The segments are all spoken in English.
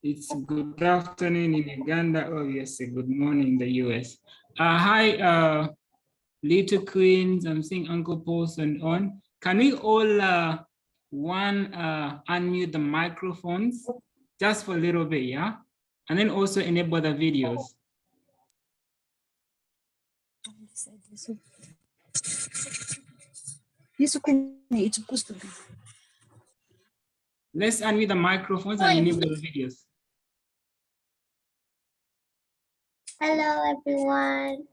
It's good afternoon in Uganda. Oh, yes, good morning in the US. Hi, little queens. I'm seeing Uncle Paulson on. Can we all unmute the microphones just for a little bit, yeah? And then also enable the videos. It's supposed to be. Let's unmute the microphones and enable the videos. Hello, everyone.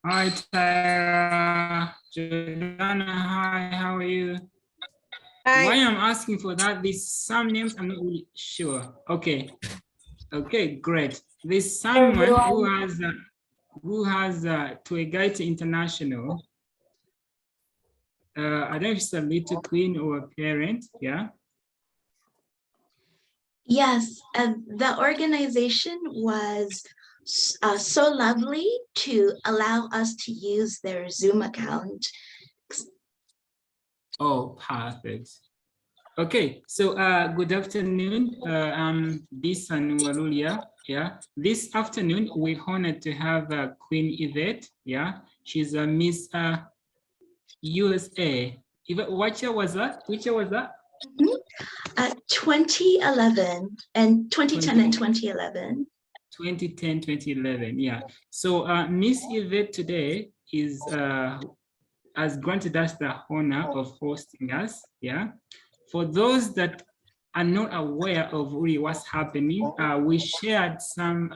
Hi, Tyra. Jordana, hi, how are you? Why I'm asking for that, there's some names I'm not really sure. Okay, great. There's someone who has Tuegaita International. I don't know if it's a little queen or a parent, yeah? Yes, the organization was so lovely to allow us to use their Zoom account. Oh, perfect. Okay, so good afternoon. I'm Bisan Walulia. Yeah, this afternoon we're honored to have Queen Yvette. Yeah, she's a Miss USA. What year was that? Which year was that? 2011 and 2010 and 2011. 2010, 2011, yeah. So Miss Yvette today is has granted us the honor of hosting us, yeah. For those that are not aware of really what's happening, we shared some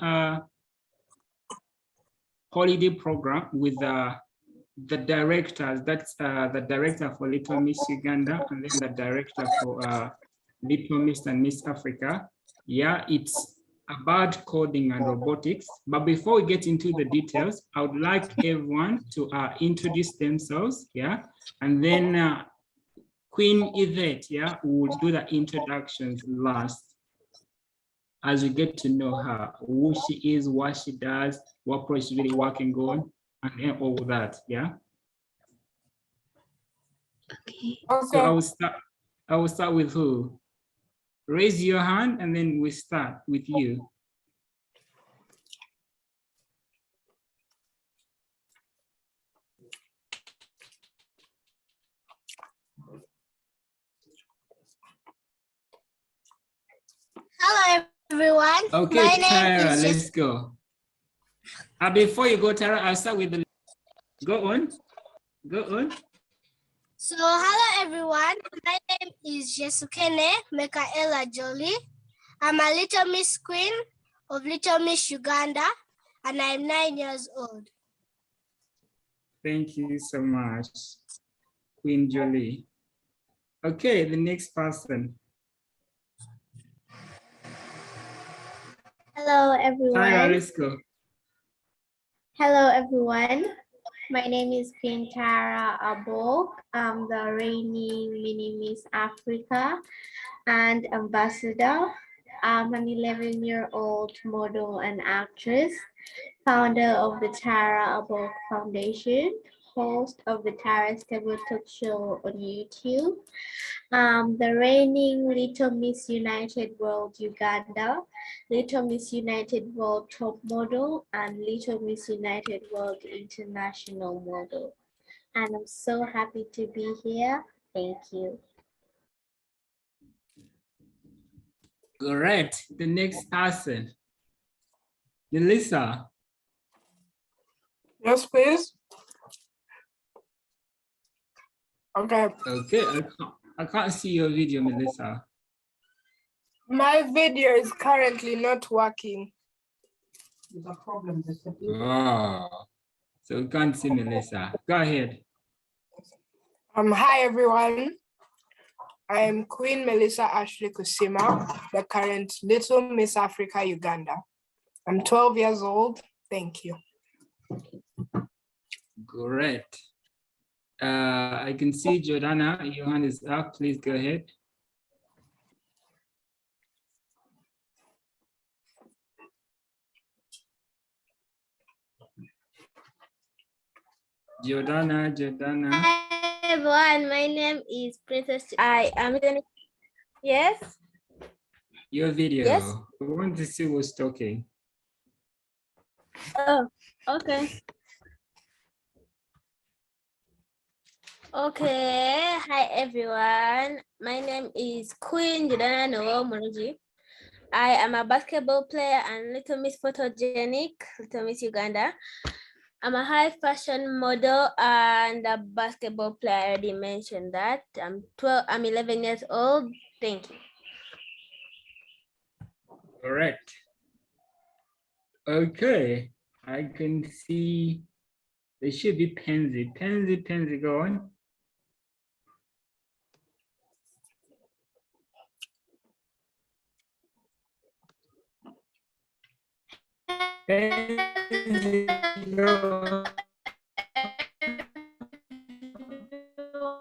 holiday program with the directors. That's the director for Little Miss Uganda and then the director for Little Miss and Miss Africa. Yeah, it's about coding and robotics. But before we get into the details, I would like everyone to introduce themselves, yeah, and then Queen Yvette, yeah, will do the introductions last as we get to know her, who she is, what she does, what project she's really working on, and then all that, yeah. Okay. So I will start with who? Raise your hand and then we start with you. Hello, everyone. Okay, My name Tyra, is let's go. Before you go, Tyra, I'll start with the, go on. So, hello, everyone. My name is Jesukene Mekaela Jolie. I'm a Little Miss Queen of Little Miss Uganda, and I'm 9 years old. Thank you so much, Queen Jolie. Okay, the next person. Hello, everyone. Tyra, let's go. Hello, everyone. My name is Queen Tara Abo. I'm the reigning Mini Miss Africa and ambassador. I'm an 11-year-old model and actress, founder of the Tara Abo Foundation, host of the Tara's Table Talk Show on YouTube, the reigning Little Miss United World Uganda, Little Miss United World Top Model, and Little Miss United World International Model. And I'm so happy to be here. Thank you. Correct. The next person. Melissa. Yes, please. Okay. Okay, I can't see your video, Melissa. My video is currently not working. There's a problem. Oh, so we can't see Melissa. Go ahead. Hi, everyone. I am Queen Melissa Ashley Kusima, the current Little Miss Africa Uganda. I'm 12 years old. Thank you. Great. I can see Jordana, your hand is up. Please go ahead. Jordana. Hi, everyone. My name is Princess. I am. Yes. Your video. Yes. We want to see who's talking. Oh, okay. Okay. Hi, everyone. My name is Queen Judana Noel Muruji. I am a basketball player and Little Miss Photogenic, Little Miss Uganda. I'm a high fashion model and a basketball player. I already mentioned that. I'm 11 years old. Thank you. Correct. Okay. I can see there should be Pansy. Pansy, go on. Pansy, go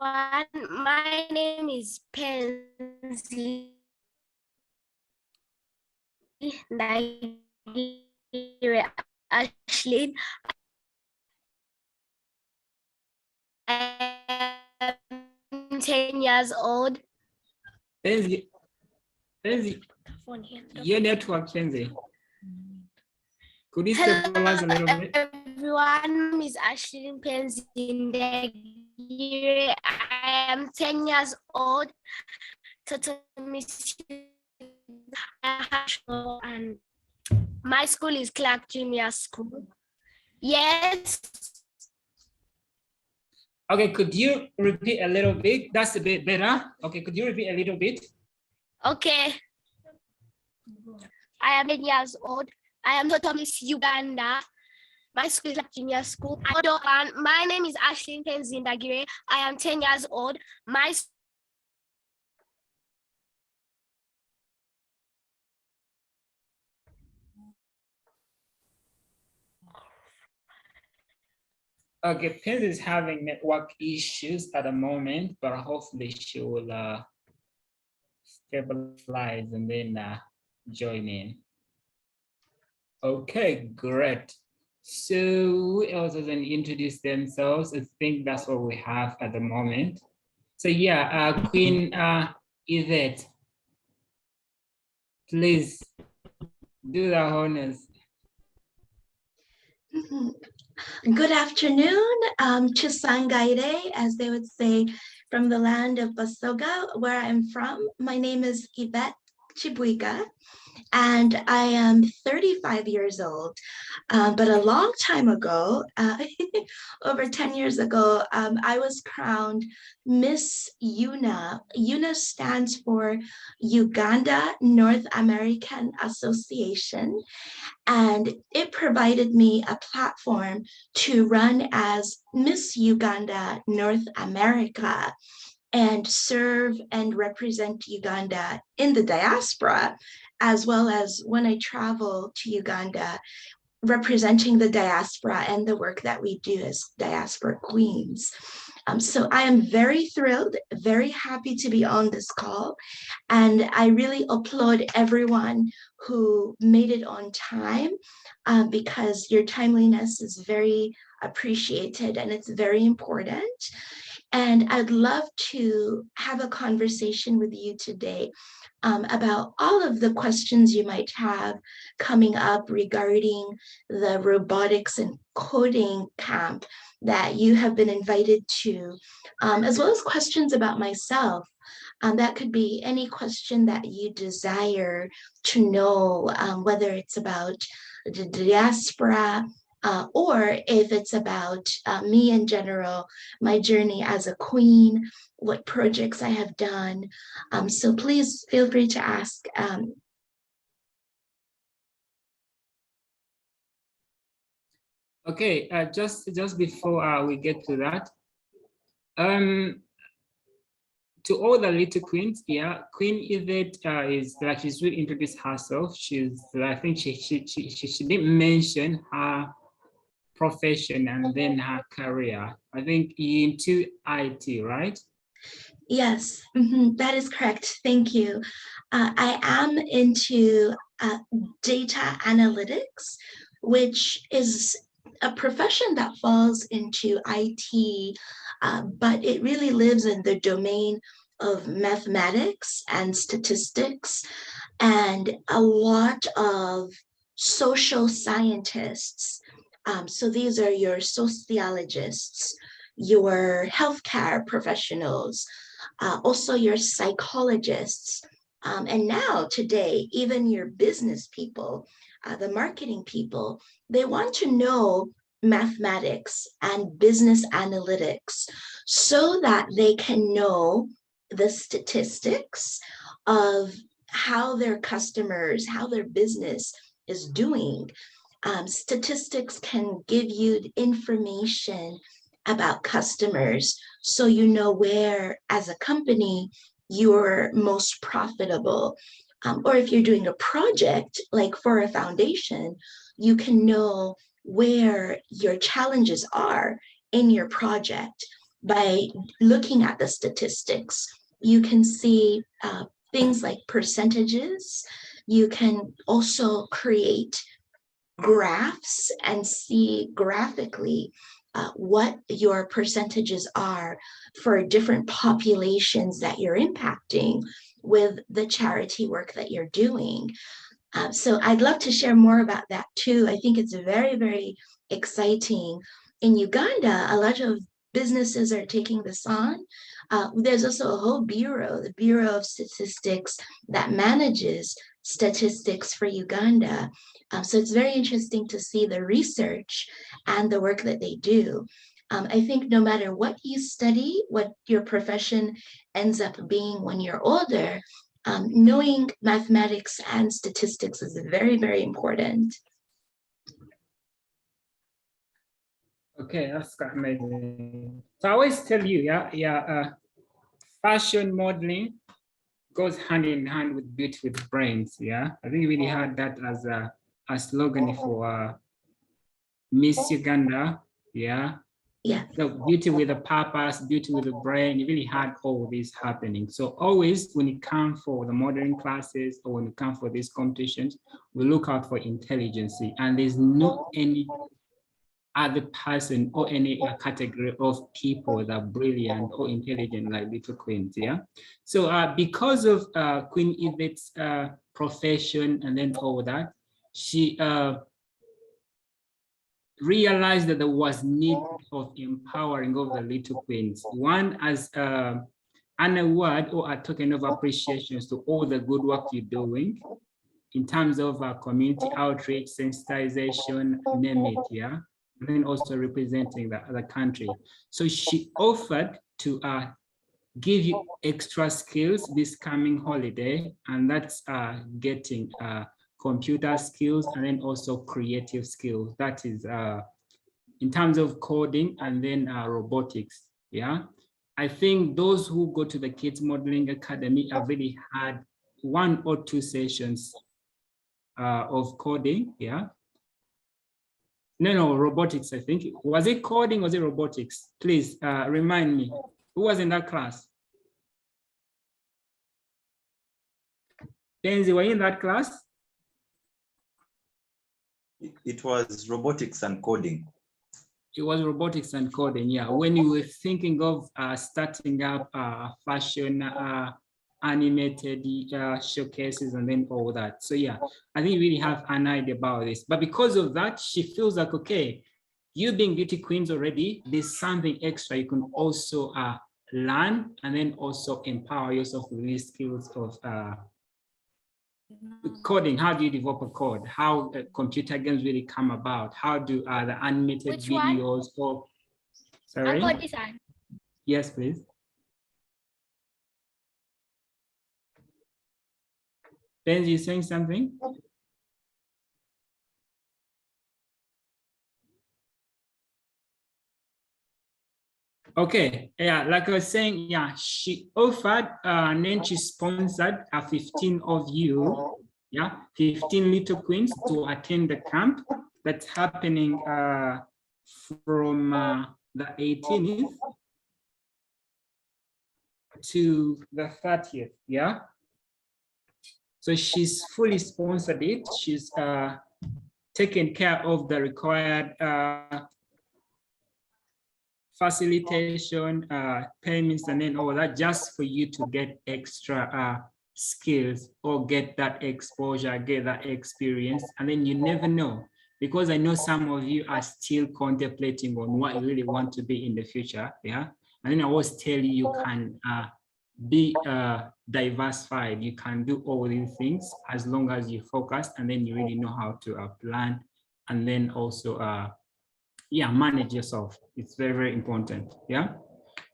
on. My name is Pansy Nigeria Ashley. I am 10 years old. Pansy, your network, Pansy. Could you stabilize a little bit? Everyone, Miss Ashley Pansy Nigeria. I am 10 years old. And my school is Clark Junior School. Yes. Okay, could you repeat a little bit? That's a bit better. Okay, could you repeat a little bit? Okay. I am 10 years old. I am Little Miss Uganda. My school is Clark Junior School. My name is Ashley Penzindagire. I am 10 years old. My Okay, Pansy is having network issues at the moment, but hopefully she will stabilize and then join in. Okay, great. So who else doesn't introduce themselves? I think that's what we have at the moment. So yeah, Queen Yvette, please do the honors. Good afternoon, Chisangaire, as they would say, from the land of Basoga, where I'm from. My name is Yvette Kibwika, and I am 35 years old. But a long time ago, over 10 years ago, I was crowned Miss UNA. UNA stands for Uganda North American Association, and it provided me a platform to run as Miss Uganda North America and serve and represent Uganda in the diaspora, as well as when I travel to Uganda, representing the diaspora and the work that we do as diaspora queens. So I am very thrilled, very happy to be on this call. And I really applaud everyone who made it on time because your timeliness is very appreciated and it's very important. And I'd love to have a conversation with you today about all of the questions you might have coming up regarding the robotics and coding camp that you have been invited to, as well as questions about myself. That could be any question that you desire to know, whether it's about the diaspora, or if it's about me in general, my journey as a queen, what projects I have done. So please feel free to ask. Okay, just before we get to that, to all the little queens, yeah, Queen Yvette is like she's really introduced herself. She's, I think she didn't mention her profession and then her career. I think into IT, right? Yes, that is correct. Thank you. I am into data analytics, which is a profession that falls into IT, but it really lives in the domain of mathematics and statistics, and a lot of social scientists. So these are your sociologists, your healthcare professionals, also your psychologists, and now today, even your business people, the marketing people, they want to know mathematics and business analytics so that they can know the statistics of how their customers, how their business is doing. Statistics can give you information about customers so you know where, as a company, you're most profitable. Or if you're doing a project, like for a foundation, you can know where your challenges are in your project by looking at the statistics. You can see things like percentages. You can also create graphs and see graphically what your percentages are for different populations that you're impacting with the charity work that you're doing. So I'd love to share more about that too. I think it's very, very exciting. In Uganda, a lot of businesses are taking this on. There's also a whole bureau, the Bureau of Statistics, that manages statistics for Uganda. So it's very interesting to see the research and the work that they do. I think no matter what you study, what your profession ends up being when you're older, knowing mathematics and statistics is very, very important. Okay, that's amazing. So I always tell you, fashion modeling goes hand in hand with beauty with brains. Yeah, I think we really had that as a slogan for Miss Uganda. Yeah. Yeah. So beauty with a purpose, beauty with a brain, you really had all this happening. So always when it comes for the modeling classes or when it comes for these competitions, we look out for intelligence, and there's not any other person or any category of people that are brilliant or intelligent like little queens. Yeah. So because of Queen Yvette's profession and then all that, she realized that there was need of empowering of the little queens. One, as an award or a token of appreciation to all the good work you're doing in terms of community outreach, sensitization, name it, yeah, and then also representing the country. So she offered to give you extra skills this coming holiday, and that's getting computer skills and then also creative skills. That is in terms of coding and then robotics. Yeah, I think those who go to the Kids Modeling Academy have really had 1 or 2 sessions of coding. Yeah. No, robotics, I think. Was it coding? Was it robotics? Please remind me. Who was in that class? Denzi, were you in that class? It was robotics and coding. It was robotics and coding, yeah. When you were thinking of starting up fashion animated showcases and then all that. So yeah, I think you really have an idea about this. But because of that, she feels like, okay, you being beauty queens already, there's something extra you can also learn and then also empower yourself with these skills of coding. How do you develop a code? How computer games really come about? How do the animated Which videos or sorry? Code design. Yes, please. Ben, you saying something? Okay, yeah, like I was saying, yeah, she offered and then she sponsored 15 of you, yeah, 15 little queens to attend the camp that's happening from the 18th to the 30th, yeah. So she's fully sponsored it. She's taken care of the required facilitation, payments, and then all that, just for you to get extra skills or get that exposure, get that experience. And then you never know, because I know some of you are still contemplating on what you really want to be in the future. Yeah. And then I always tell you, you can be diversified. You can do all these things as long as you focus, and then you really know how to plan, and then also yeah, manage yourself. It's very, very important. Yeah.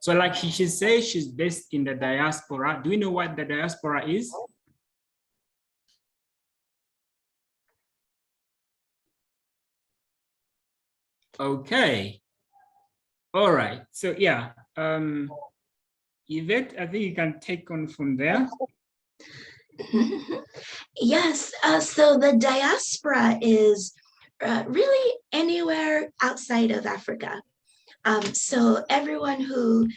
So like she says, she's based in the diaspora. Do you know what the diaspora is? Okay. All right. So yeah, Yvette, I think you can take on from there. Yes, so the diaspora is really anywhere outside of Africa. So everyone who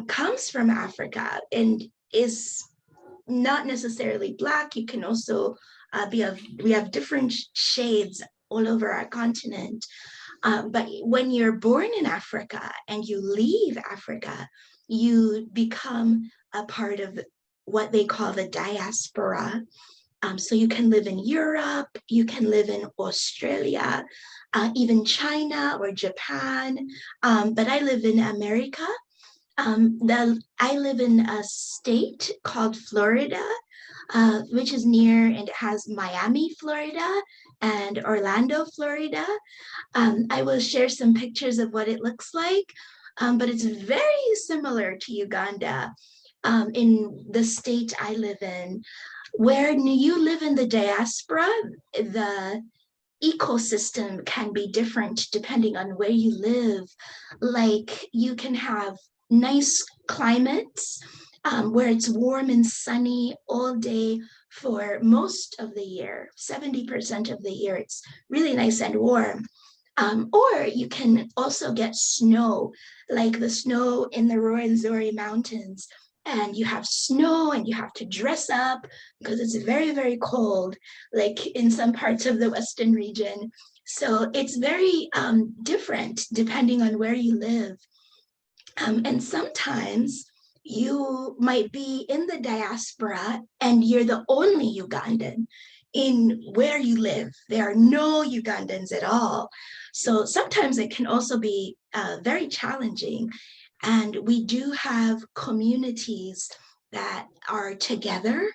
comes from Africa and is not necessarily Black, you can also we have different shades all over our continent. But when you're born in Africa and you leave Africa, you become a part of what they call the diaspora. So you can live in Europe, you can live in Australia, even China or Japan, but I live in America. I live in a state called Florida, which is near, and it has Miami, Florida, and Orlando, Florida. I will share some pictures of what it looks like, but it's very similar to Uganda in the state I live in. Where you live in the diaspora, the ecosystem can be different depending on where you live. Like you can have nice climates where it's warm and sunny all day for most of the year, 70% of the year, it's really nice and warm. Or you can also get snow, like the snow in the Ruwenzori Mountains, and you have snow and you have to dress up because it's very, very cold, like in some parts of the Western region. So it's very different depending on where you live. And sometimes you might be in the diaspora and you're the only Ugandan in where you live. There are no Ugandans at all. So sometimes it can also be very challenging. And we do have communities that are together,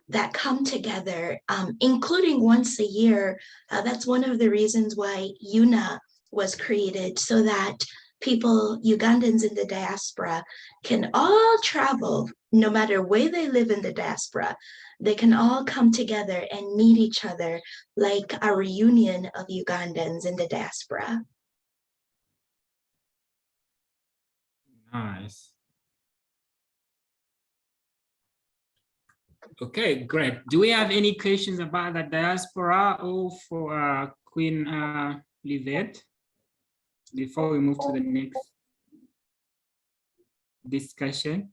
that come together, including once a year. That's one of the reasons why UNA was created, so that people, Ugandans in the diaspora, can all travel, no matter where they live in the diaspora. They can all come together and meet each other, like a reunion of Ugandans in the diaspora. Nice. Okay, great. Do we have any questions about the diaspora or for Queen Yvette before we move to the next discussion?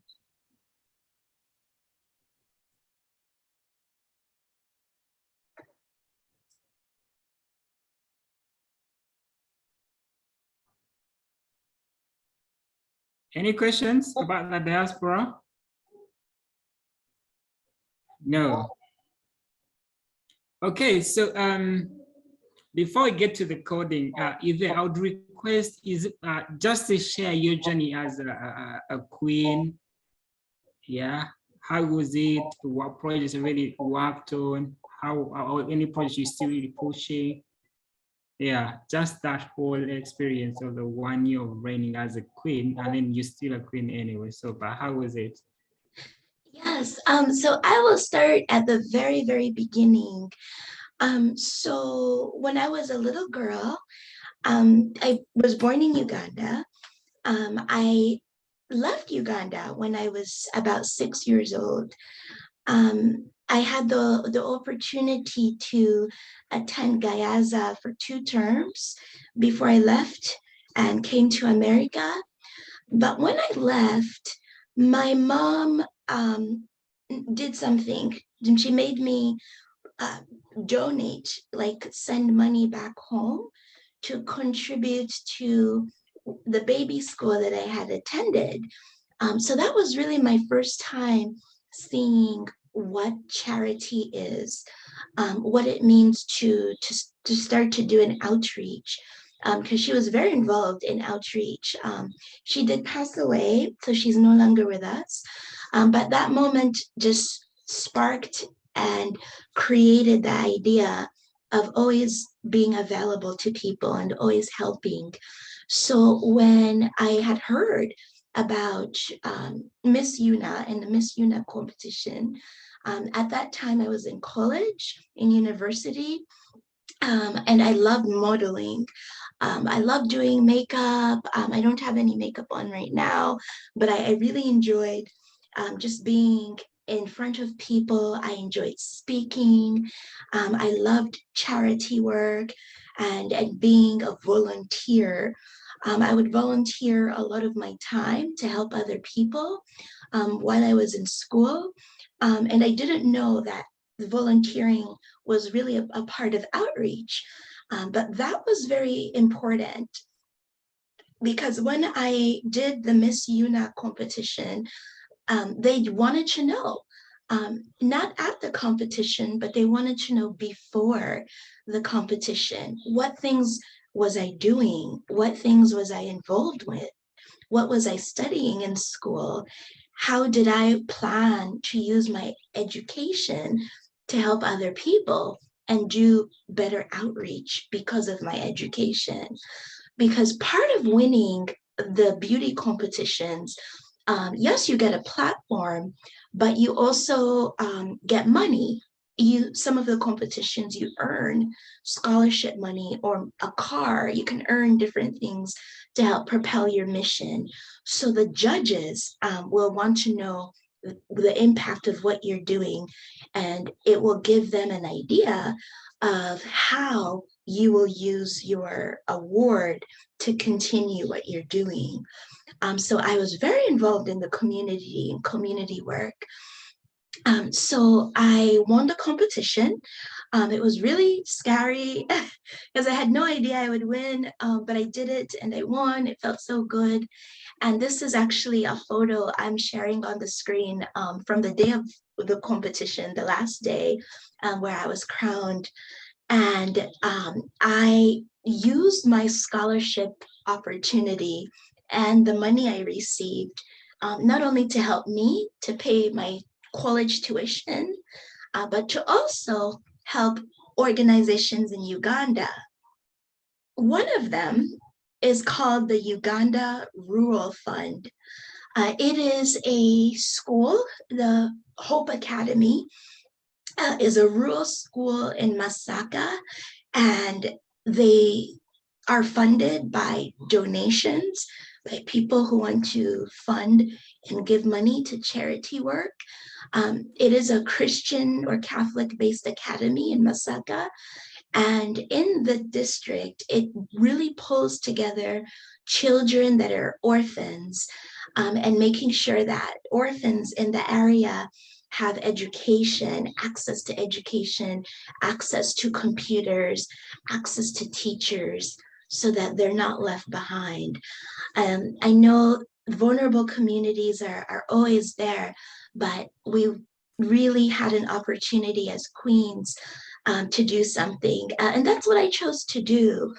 Any questions about the diaspora? No. Okay, so before we get to the coding, Yvette, I would request just to share your journey as a queen. Yeah, how was it? What projects you really worked on? How any projects you still really pushing? Yeah, just that whole experience of the 1 year of reigning as a queen, and then you're still a queen anyway. So, but how was it? Yes, so I will start at the very, very beginning. So when I was a little girl, I was born in Uganda. I left Uganda when I was about 6 years old. I had the opportunity to attend Gayaza for 2 terms before I left and came to America. But when I left, my mom did something, and she made me donate, like send money back home to contribute to the baby school that I had attended. So that was really my first time seeing what charity is, what it means to start to do an outreach, because she was very involved in outreach. She did pass away, so she's no longer with us. But that moment just sparked and created the idea of always being available to people and always helping. So when I had heard about Miss UNA and the Miss UNA competition, at that time I was in college, in university, and I loved modeling. I love doing makeup. I don't have any makeup on right now, but I really enjoyed just being in front of people. I enjoyed speaking. I loved charity work and being a volunteer. I would volunteer a lot of my time to help other people while I was in school. And I didn't know that volunteering was really a part of outreach. But that was very important, because when I did the Miss UNA competition, they wanted to know, not at the competition, but they wanted to know before the competition, what things was I doing? What things was I involved with? What was I studying in school? How did I plan to use my education to help other people and do better outreach because of my education? Because part of winning the beauty competitions, yes, you get a platform, but you also get money. Some of the competitions you earn scholarship money or a car. You can earn different things to help propel your mission. So the judges will want to know the impact of what you're doing, and it will give them an idea of how you will use your award to continue what you're doing. So I was very involved in the community and community work. So I won the competition. It was really scary because I had no idea I would win, but I did it and I won. It felt so good. And this is actually a photo I'm sharing on the screen from the day of the competition, the last day where I was crowned. And I used my scholarship opportunity and the money I received not only to help me to pay my college tuition, but to also help organizations in Uganda. One of them is called the Uganda Rural Fund. It is a school, the Hope Academy is a rural school in Masaka, and they are funded by donations by people who want to fund and give money to charity work. It is a Christian or Catholic-based academy in Masaka, and in the district, it really pulls together children that are orphans and making sure that orphans in the area have education, access to computers, access to teachers, so that they're not left behind. I know vulnerable communities are always there, but we really had an opportunity as Queens to do something. And that's what I chose to do.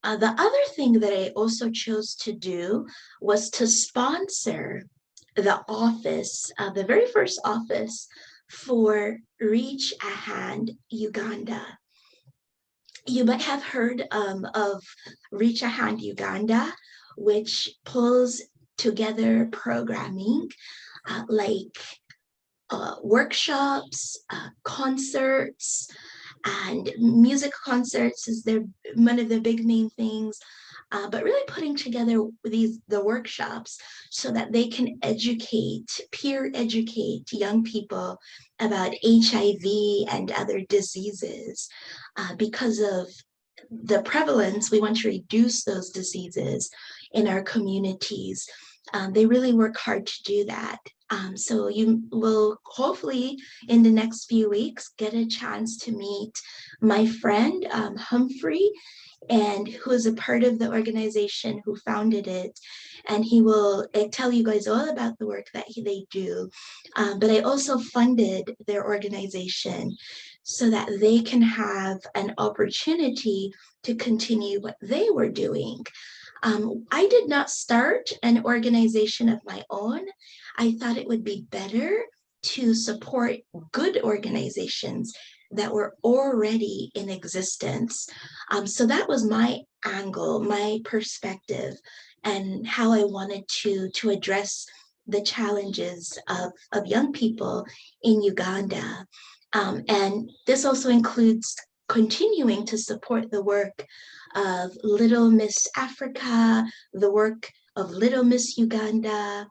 The other thing that I also chose to do was to sponsor the office, the very first office for Reach a Hand Uganda. You might have heard of Reach a Hand Uganda, which pulls together programming like workshops, concerts, and music concerts is one of the big main things, but really putting together the workshops so that they can peer educate young people about HIV and other diseases. Because of the prevalence, we want to reduce those diseases in our communities. They really work hard to do that. So you will hopefully in the next few weeks get a chance to meet my friend Humphrey, and who is a part of the organization who founded it. And he will tell you guys all about the work that they do. But I also funded their organization so that they can have an opportunity to continue what they were doing. I did not start an organization of my own. I thought it would be better to support good organizations that were already in existence. So that was my angle, my perspective, and how I wanted to address the challenges of young people in Uganda. And this also includes continuing to support the work of Little Miss Africa, the work of Little Miss Uganda,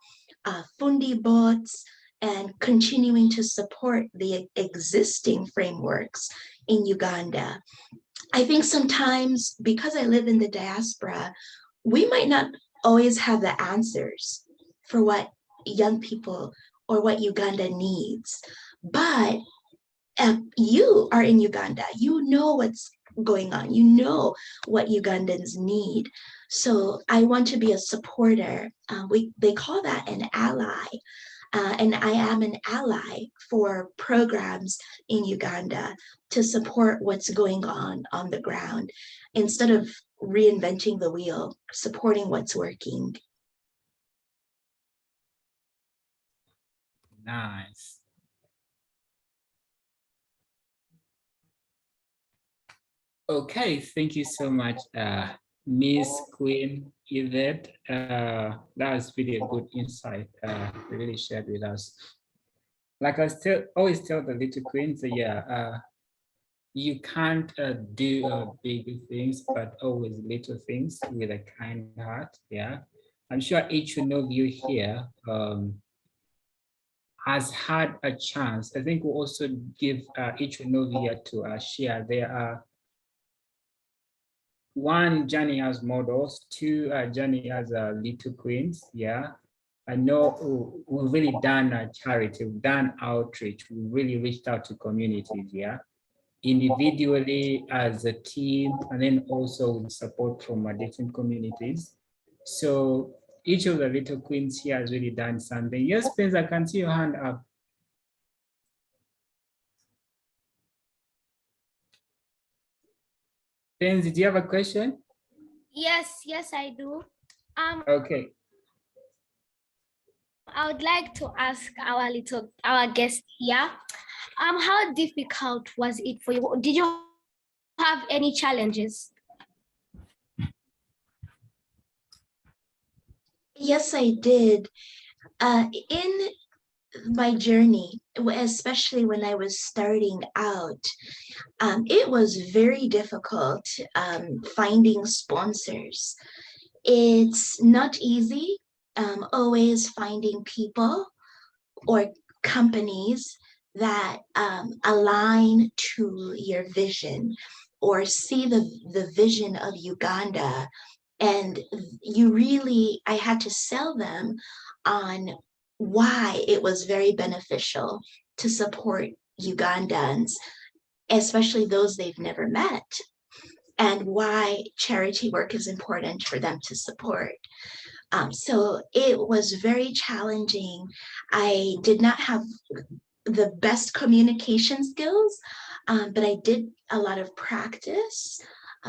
Fundi Bots, and continuing to support the existing frameworks in Uganda. I think sometimes because I live in the diaspora, we might not always have the answers for what young people or what Uganda needs. But you are in Uganda, you know what's going on, you know what Ugandans need. So I want to be a supporter. They call that an ally. And I am an ally for programs in Uganda to support what's going on the ground, instead of reinventing the wheel, supporting what's working. Nice. Okay, thank you so much, Miss Queen Yvette. That was really a good insight you really shared with us. Like I always tell the little queens, yeah, you can't do big things, but always little things with a kind heart. Yeah, I'm sure each one of you here has had a chance. I think we'll also give each one of you to share their one, Johnny as models, two, Johnny as little queens. Yeah, I know we've really done charity, we've done outreach, we really reached out to communities. Yeah, individually as a team, and then also with support from different communities. So each of the little queens here has really done something. Yes, please, I can see your hand up. Penzi, do you have a question? Yes, I do. Okay. I would like to ask our guest here, how difficult was it for you? Did you have any challenges? Yes, I did. In my journey, especially when I was starting out, it was very difficult finding sponsors. It's not easy always finding people or companies that align to your vision or see the vision of Uganda. And I had to sell them on why it was very beneficial to support Ugandans, especially those they've never met, and why charity work is important for them to support. So it was very challenging. I did not have the best communication skills, but I did a lot of practice,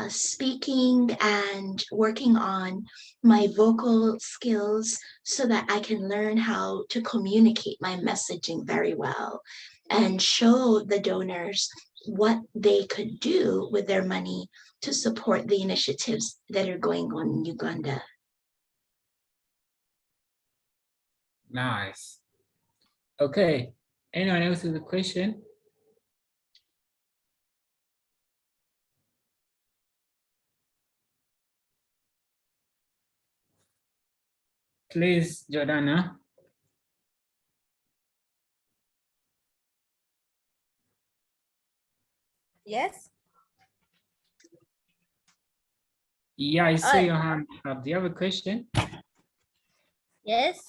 speaking and working on my vocal skills so that I can learn how to communicate my messaging very well and show the donors what they could do with their money to support the initiatives that are going on in Uganda. Nice. Okay. Anyone else with a question? Please, Jordana. Yes. Yeah, I saw your hand up. Do you have a question? Yes.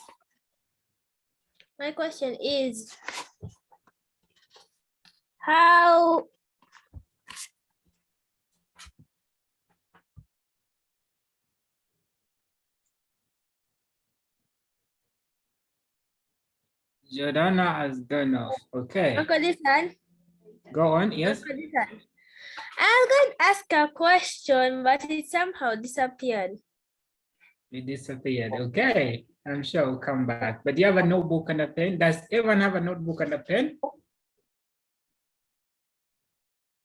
My question is, how Jordana has gone off. Okay, Uncle Listen, go on. Yes. Uncle Listen. I'm going to ask a question, but it somehow disappeared. It disappeared. Okay, I'm sure we'll come back. But do you have a notebook and a pen? Does everyone have a notebook and a pen?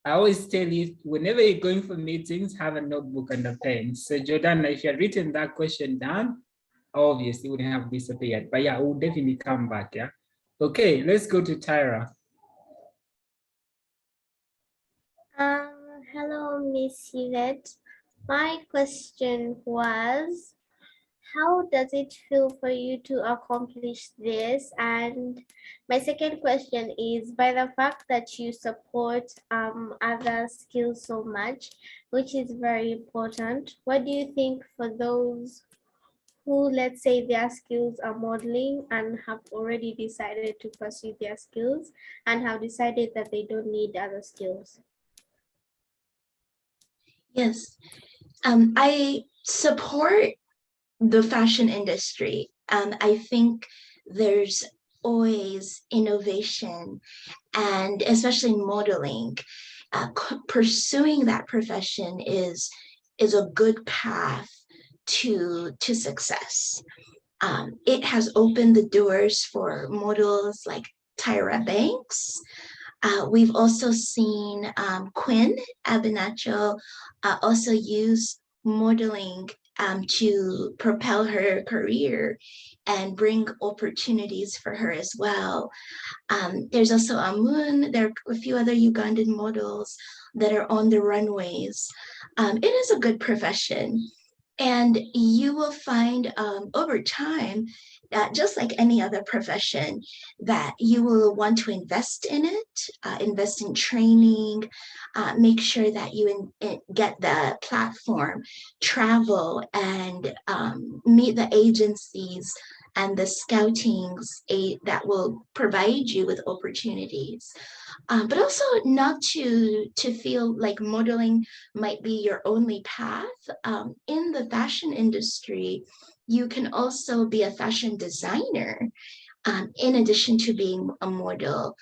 I always tell you, whenever you're going for meetings, have a notebook and a pen. So Jordana, if you had written that question down, obviously it wouldn't have disappeared. But yeah, we'll definitely come back, yeah? Okay, let's go to Tyra. Hello, Miss Yvette. My question was, how does it feel for you to accomplish this? And my second question is, by the fact that you support other skills so much, which is very important, what do you think for those who, let's say, their skills are modeling and have already decided to pursue their skills and have decided that they don't need other skills? Yes, I support the fashion industry. I think there's always innovation, and especially modeling. Pursuing that profession is a good path to success. It has opened the doors for models like Tyra Banks. We've also seen Quinn Abinacho also use modeling to propel her career and bring opportunities for her as well. There's also Amun. There are a few other Ugandan models that are on the runways. It is a good profession. And you will find over time, just like any other profession, that you will want to invest in it, invest in training, make sure that you get the platform, travel, and meet the agencies and the scoutings that will provide you with opportunities. But also not to feel like modeling might be your only path. In the fashion industry, you can also be a fashion designer. In addition to being a model,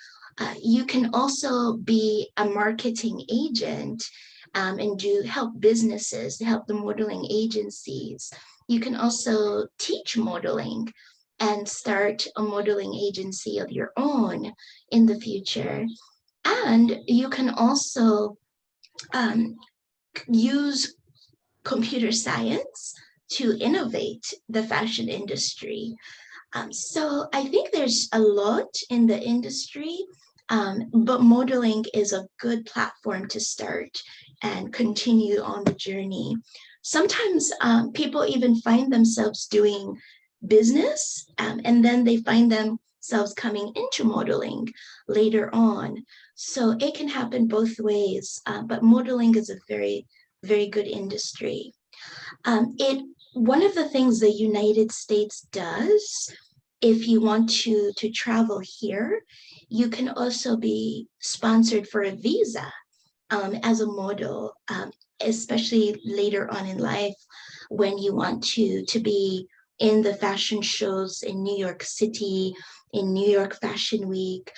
you can also be a marketing agent and help businesses, help the modeling agencies. You can also teach modeling and start a modeling agency of your own in the future. And you can also use computer science to innovate the fashion industry. So I think there's a lot in the industry, but modeling is a good platform to start and continue on the journey. Sometimes people even find themselves doing business and then they find themselves coming into modeling later on. So it can happen both ways, but modeling is a very, very good industry. One of the things the United States does, if you want to travel here, you can also be sponsored for a visa as a model, especially later on in life when you want to be in the fashion shows in New York City, in New York Fashion Week,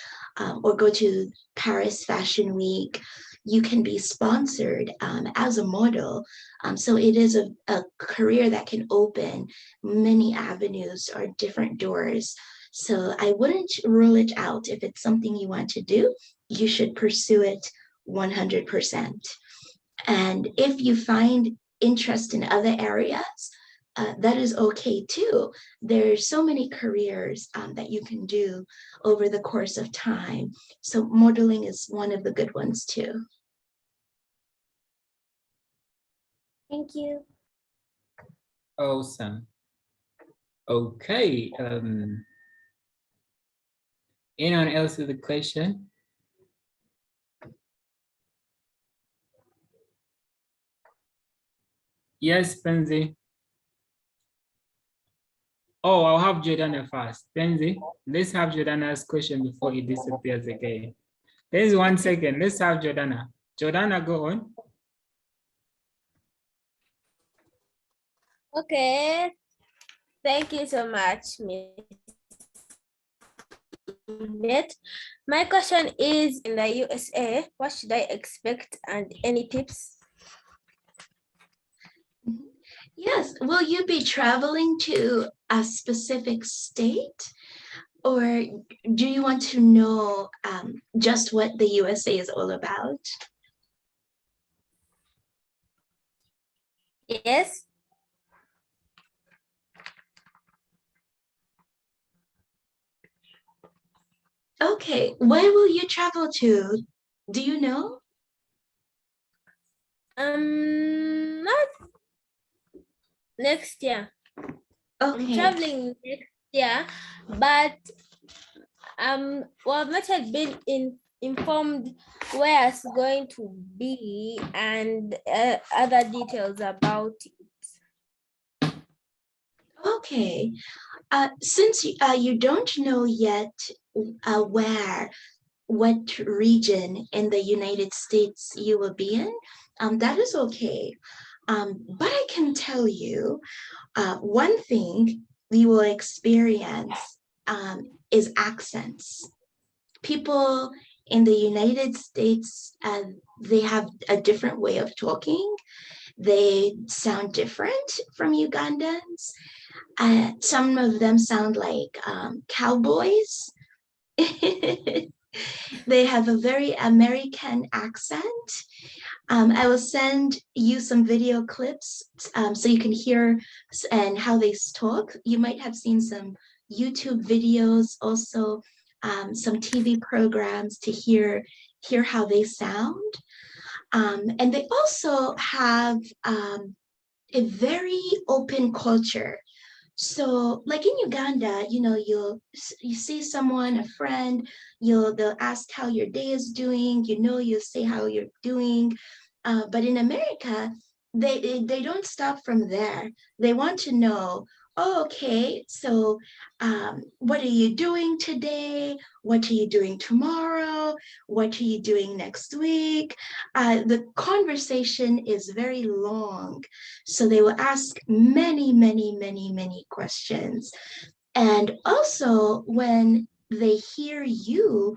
or go to Paris Fashion Week. You can be sponsored as a model. So it is a career that can open many avenues or different doors. So I wouldn't rule it out. If it's something you want to do, you should pursue it 100%. And if you find interest in other areas, that is okay too. There's so many careers that you can do over the course of time. So modeling is one of the good ones too. Thank you. Awesome. Okay. Anyone else with a question? Yes, Penzi. Oh, I'll have Jordana first. Benzi, let's have Jordana's question before it disappears again. There's 1 second. Let's have Jordana. Jordana, go on. Okay. Thank you so much, Miss Yvette. My question is, in the USA, what should I expect and any tips? Yes, will you be traveling to a specific state? Or do you want to know just what the USA is all about? Yes. Okay, where will you travel to? Do you know? Not next year. I'm Okay, traveling next year, but well, I've not yet been informed where it's going to be and other details about it. okay. Since you don't know yet what region in the United States you will be in, that is okay. But I can tell you one thing you will experience is accents. People in the United States, they have a different way of talking. They sound different from Ugandans. Some of them sound like cowboys. They have a very American accent. I will send you some video clips so you can hear and how they talk. You might have seen some YouTube videos, also some TV programs to hear how they sound. And they also have a very open culture. So like in Uganda, you know, you see someone, a friend, they'll ask how your day is doing, you know, you'll say how you're doing. But in America, they don't stop from there. They want to know, oh, okay, so what are you doing today? What are you doing tomorrow? What are you doing next week? The conversation is very long. So they will ask many, many, many, many questions. And also when they hear your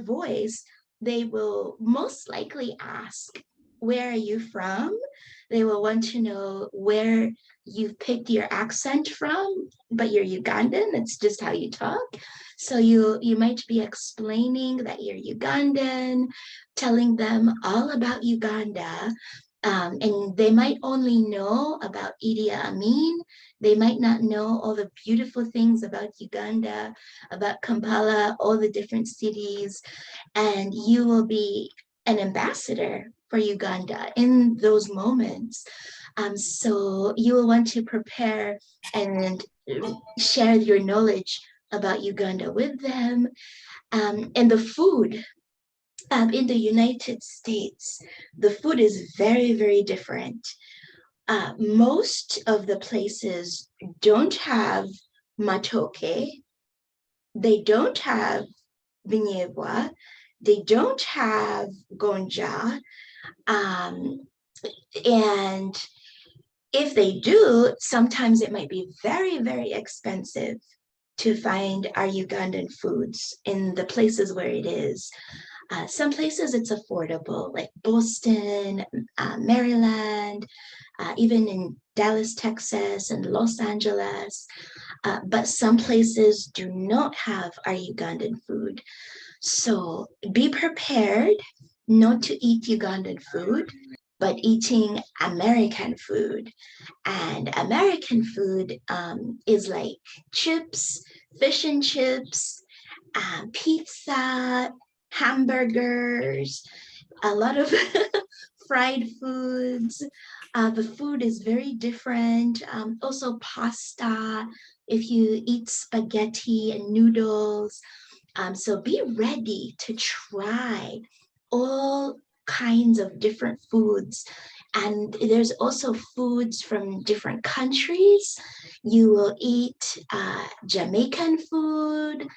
voice, they will most likely ask, where are you from? They will want to know where you've picked your accent from, but you're Ugandan, it's just how you talk. So you might be explaining that you're Ugandan, telling them all about Uganda, and they might only know about Idi Amin. They might not know all the beautiful things about Uganda, about Kampala, all the different cities, and you will be an ambassador for Uganda in those moments. So you will want to prepare and share your knowledge about Uganda with them. And the food, in the United States, the food is very, very different. Most of the places don't have matoke, they don't have binyebwa, they don't have gonja, and if they do, sometimes it might be very, very expensive to find our Ugandan foods in the places where it is. Some places it's affordable, like Boston, Maryland, even in Dallas, Texas, and Los Angeles. But some places do not have our Ugandan food. So be prepared not to eat Ugandan food, but eating American food. And American food is like chips, fish and chips, pizza, hamburgers, a lot of fried foods. The food is very different. Also pasta, if you eat spaghetti and noodles. So be ready to try all kinds of different foods And there's also foods from different countries. You will eat Jamaican food,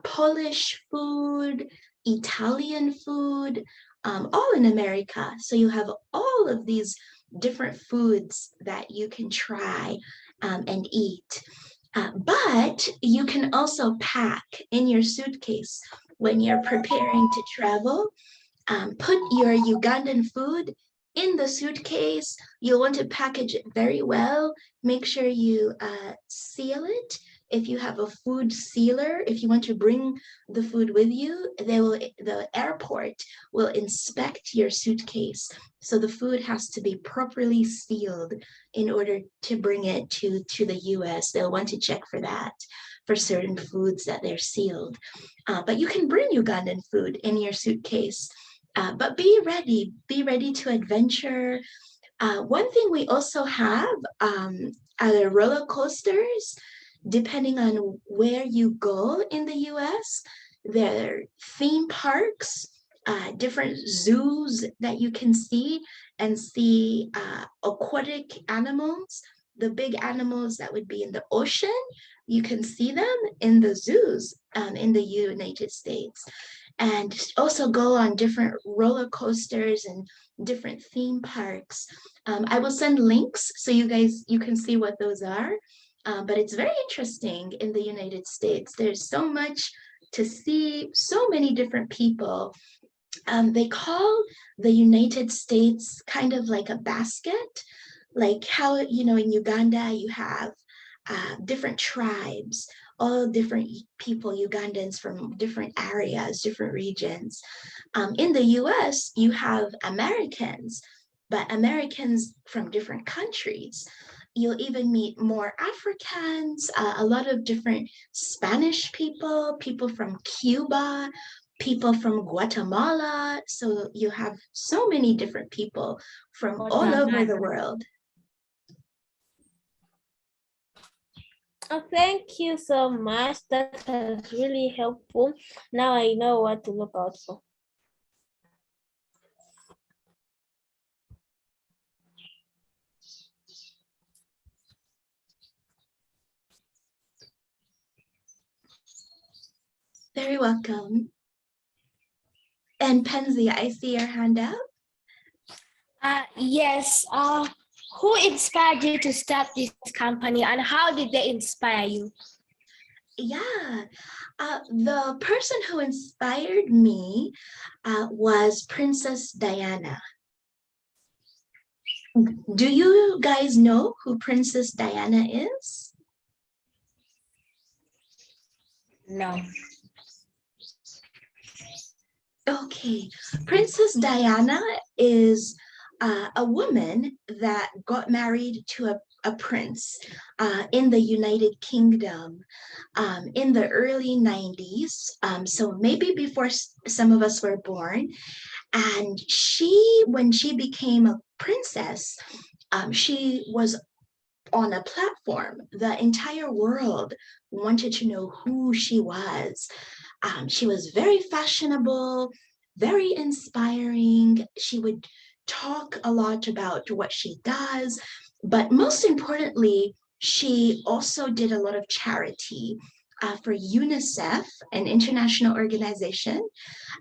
Polish food, Italian food, all in America. So you have all of these different foods that you can try and eat. But you can also pack in your suitcase when you're preparing to travel. Put your Ugandan food in the suitcase. You'll want to package it very well. Make sure you seal it. If you have a food sealer, if you want to bring the food with you, the airport will inspect your suitcase. So the food has to be properly sealed in order to bring it to the US. They'll want to check for that, for certain foods that they're sealed. But you can bring Ugandan food in your suitcase. But be ready to adventure. One thing we also have are roller coasters. Depending on where you go in the US, there are theme parks, different zoos that you can see and see aquatic animals. The big animals that would be in the ocean, you can see them in the zoos in the United States. And also go on different roller coasters and different theme parks. I will send links so you can see what those are. But it's very interesting in the United States. There's so much to see, so many different people. They call the United States kind of like a basket, like how, in Uganda, you have different tribes, all different people, Ugandans from different areas, different regions. In the US, you have Americans, but Americans from different countries. You'll even meet more Africans, a lot of different Spanish people, people from Cuba, people from Guatemala. So you have so many different people from all over the world. Oh, thank you so much. That was really helpful. Now I know what to look out for. Very welcome. And Penzi, I see your hand up. Yes. Who inspired you to start this company and how did they inspire you? Yeah, the person who inspired me was Princess Diana. Do you guys know who Princess Diana is? No. Okay, Princess Diana is a woman that got married to a prince in the United Kingdom in the early 90s. So maybe before some of us were born. And when she became a princess, she was on a platform. The entire world wanted to know who she was. She was very fashionable, very inspiring. She would talk a lot about what she does, but most importantly, she also did a lot of charity for UNICEF, an international organization,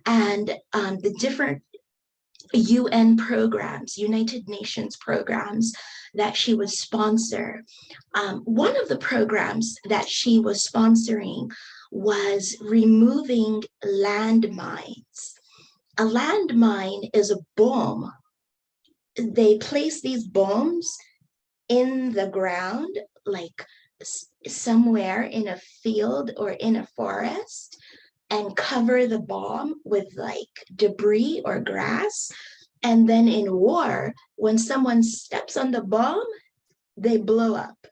and the different UN programs, United Nations programs that she would sponsor. One of the programs that she was sponsoring was removing landmines. A landmine is a bomb. They place these bombs in the ground, like somewhere in a field or in a forest, and cover the bomb with like debris or grass. And then in war, when someone steps on the bomb, they blow up.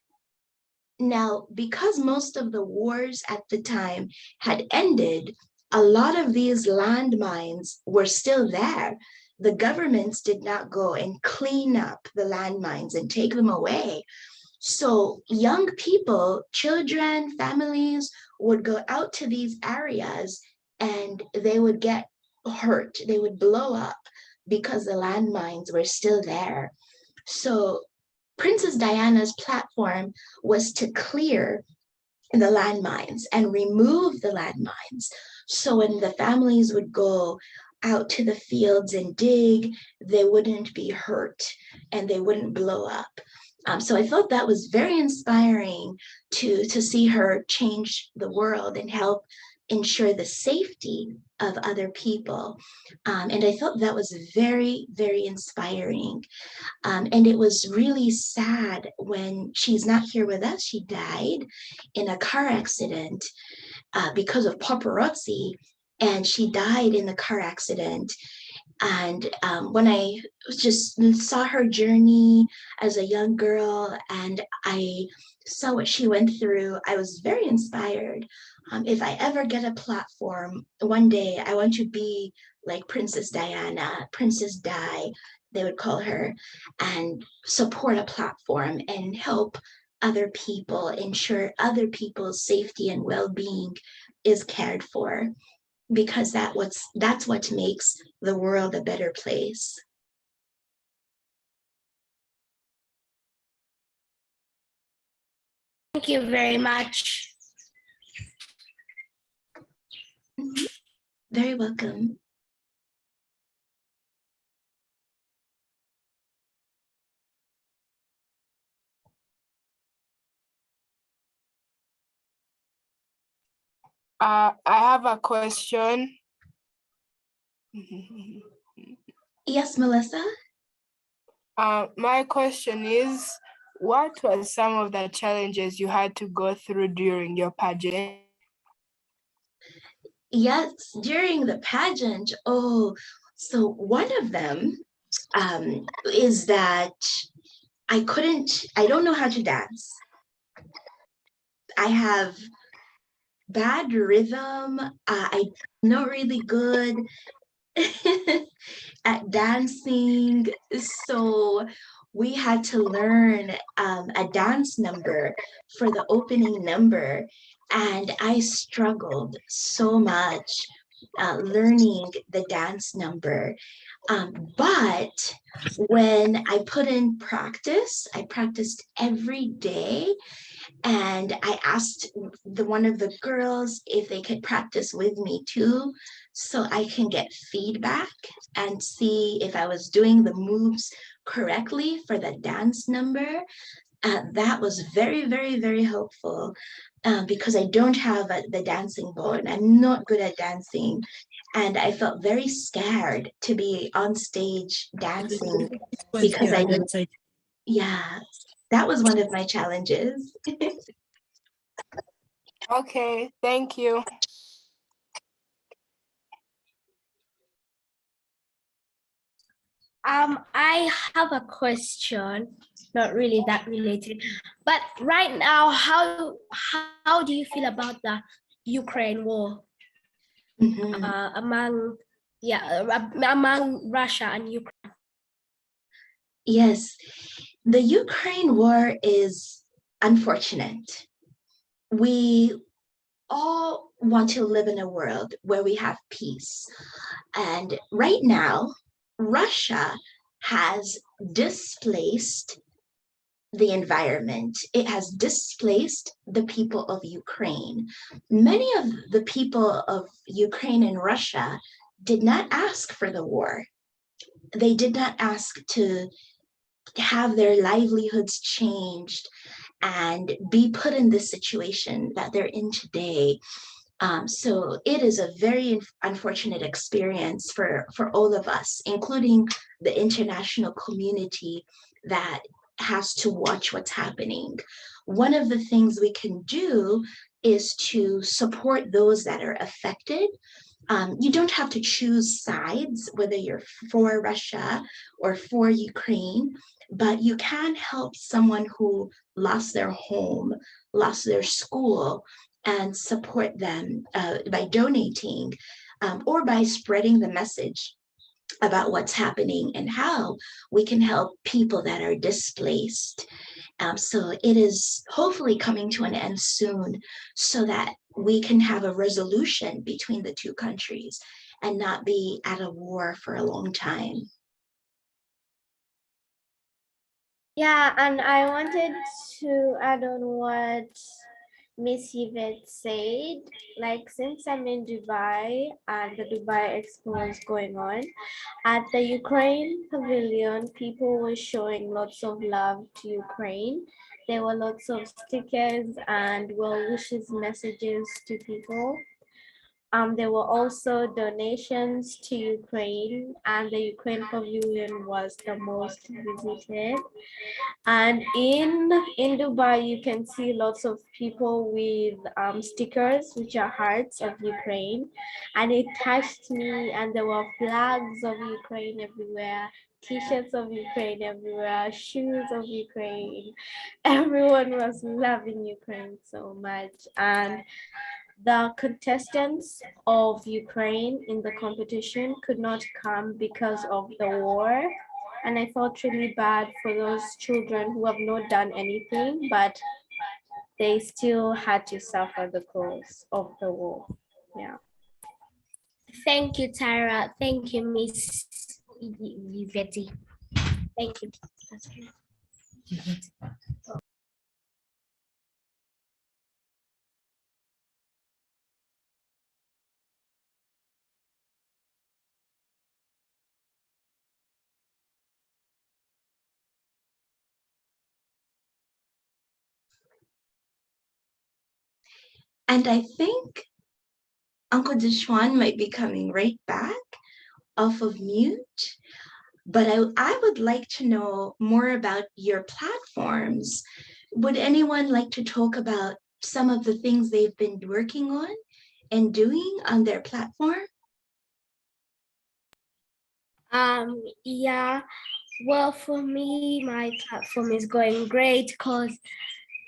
Now, because most of the wars at the time had ended, a lot of these landmines were still there. The governments did not go and clean up the landmines and take them away. So young people, children, families would go out to these areas and they would get hurt. They would blow up because the landmines were still there. So Princess Diana's platform was to clear the landmines and remove the landmines. So when the families would go out to the fields and dig, they wouldn't be hurt and they wouldn't blow up. So I thought that was very inspiring to see her change the world and help ensure the safety of other people. And I thought that was very, very inspiring. And it was really sad when she's not here with us. She died in a car accident because of paparazzi, and she died in the car accident. And when I just saw her journey as a young girl and I saw what she went through, I was very inspired. If I ever get a platform one day, I want to be like Princess Diana, Princess Di, they would call her, and support a platform and help other people, ensure other people's safety and well-being is cared for, because that's what makes the world a better place. Thank you very much. Very welcome. I have a question. Yes, Melissa? My question is, what were some of the challenges you had to go through during your pageant? Yes, during the pageant. Oh, so one of them is that I don't know how to dance. I have bad rhythm. I'm not really good at dancing. So we had to learn a dance number for the opening number. And I struggled so much learning the dance number. But when I put in practice, I practiced every day. And I asked one of the girls if they could practice with me too, so I can get feedback and see if I was doing the moves correctly for the dance number. That was very, very, very helpful because I don't have the dancing ball and I'm not good at dancing. And I felt very scared to be on stage dancing because I didn't, yeah, that was one of my challenges. Okay, thank you. I have a question, not really that related, but right now, how do you feel about the Ukraine war among Russia and Ukraine? Yes, the Ukraine war is unfortunate. We all want to live in a world where we have peace. And right now, Russia has displaced the environment. It has displaced the people of Ukraine. Many of the people of Ukraine and Russia did not ask for the war. They did not ask to have their livelihoods changed and be put in this situation that they're in today. So it is a very unfortunate experience for all of us, including the international community that has to watch what's happening. One of the things we can do is to support those that are affected. You don't have to choose sides, whether you're for Russia or for Ukraine, but you can help someone who lost their home, lost their school, and support them by donating or by spreading the message about what's happening and how we can help people that are displaced. So it is hopefully coming to an end soon so that we can have a resolution between the two countries and not be at a war for a long time. Yeah, and I wanted to add on what Miss Yvette said. Like, since I'm in Dubai and the Dubai Expo is going on, at the Ukraine pavilion, people were showing lots of love to Ukraine. There were lots of stickers and well wishes messages to people. There were also donations to Ukraine, and the Ukraine pavilion was the most visited. And in Dubai, you can see lots of people with stickers, which are hearts of Ukraine. And it touched me, and there were flags of Ukraine everywhere, t-shirts of Ukraine everywhere, shoes of Ukraine. Everyone was loving Ukraine so much. And the contestants of Ukraine in the competition could not come because of the war. And I felt really bad for those children who have not done anything, but they still had to suffer the cost of the war. Yeah. Thank you, Tara. Thank you, Miss Yvette. Thank you. And I think Uncle Dishwan might be coming right back off of mute, but I would like to know more about your platforms. Would anyone like to talk about some of the things they've been working on and doing on their platform? Yeah, well, for me, my platform is going great because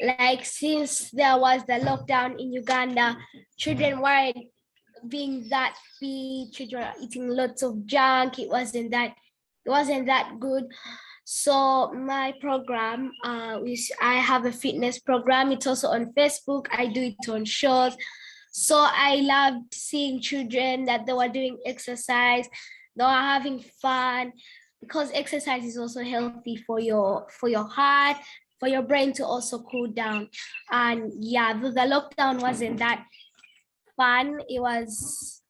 like since there was the lockdown in Uganda, children weren't being that fit, children are eating lots of junk. It wasn't that good. So my program, I have a fitness program. It's also on Facebook. I do it on shows. So I loved seeing children that they were doing exercise, they were having fun, because exercise is also healthy for your heart, for your brain to also cool down. And yeah, the lockdown wasn't that fun. It was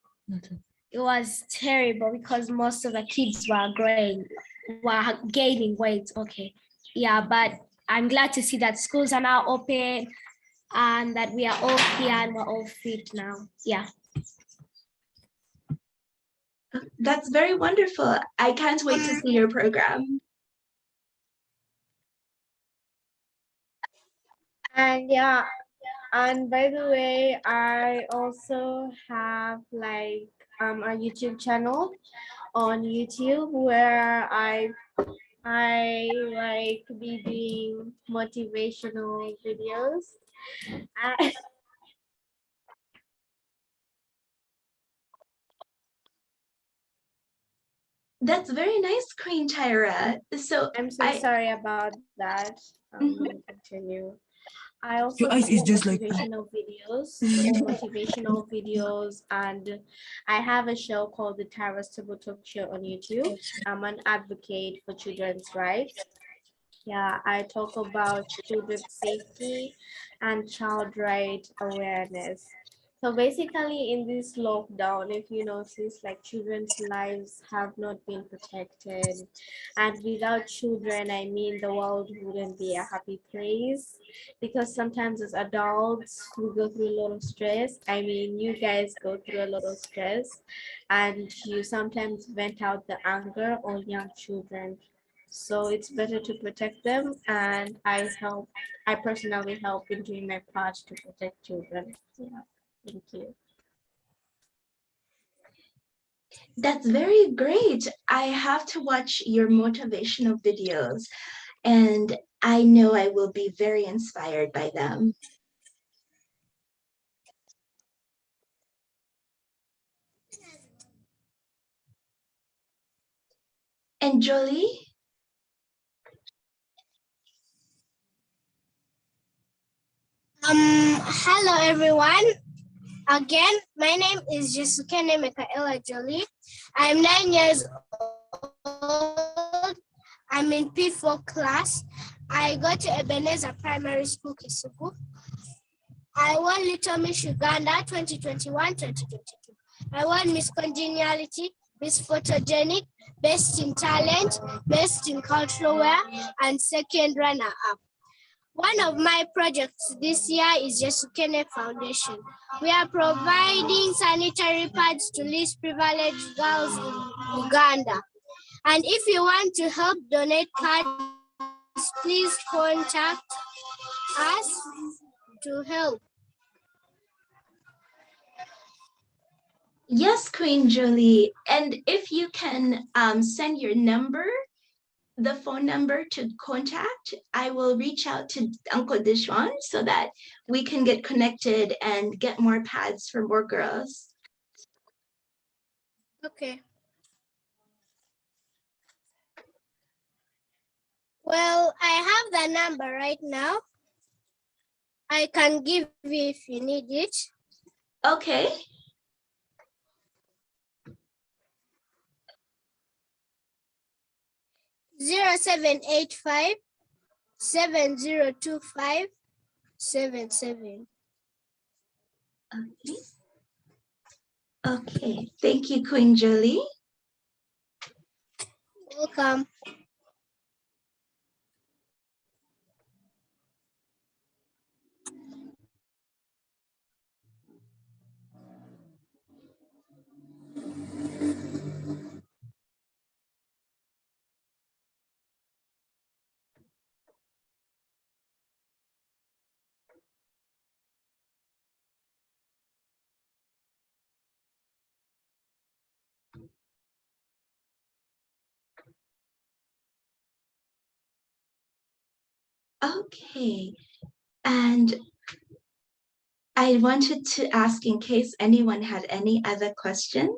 terrible because most of the kids were gaining weight. Okay, yeah, but I'm glad to see that schools are now open and that we are all here and we're all fit now. Yeah. That's very wonderful. I can't wait to see your program. And yeah, and by the way, I also have like a YouTube channel on YouTube where I like be doing motivational videos. That's very nice, Queen Tyra. So I'm so sorry about that. Let me continue. I also Your eyes is do just like motivational videos, and I have a show called the Tara's Table Talk Show on YouTube. I'm an advocate for children's rights. Yeah, I talk about student safety and child right awareness. So basically in this lockdown, if you notice, like children's lives have not been protected. And without children, I mean, the world wouldn't be a happy place, because sometimes as adults, we go through a lot of stress. I mean, you guys go through a lot of stress, and you sometimes vent out the anger on young children. So it's better to protect them, and I personally help in doing my part to protect children. Yeah, thank you. That's very great. I have to watch your motivational videos, and I know I will be very inspired by them. And Jolie? Hello everyone. Again, my name is Jesukene Mikaela Jolie. I'm 9 years old. I'm in P4 class. I go to Ebenezer Primary School, Kisuku. I won Little Miss Uganda 2021-2022. I won Miss Congeniality, Miss Photogenic, Best in Talent, Best in Cultural Wear, and second runner-up. One of my projects this year is Jesukene Foundation. We are providing sanitary pads to least privileged girls in Uganda. And if you want to help donate pads, please contact us to help. Yes, Queen Julie. And if you can send your number, the phone number to contact, I will reach out to Uncle Dishwan so that we can get connected and get more pads for more girls. Okay. Well, I have the number right now. I can give you if you need it. Okay. Zero 785 7025 77. Okay. Okay. Thank you, Queen Julie. Welcome. Okay. And I wanted to ask in case anyone had any other questions.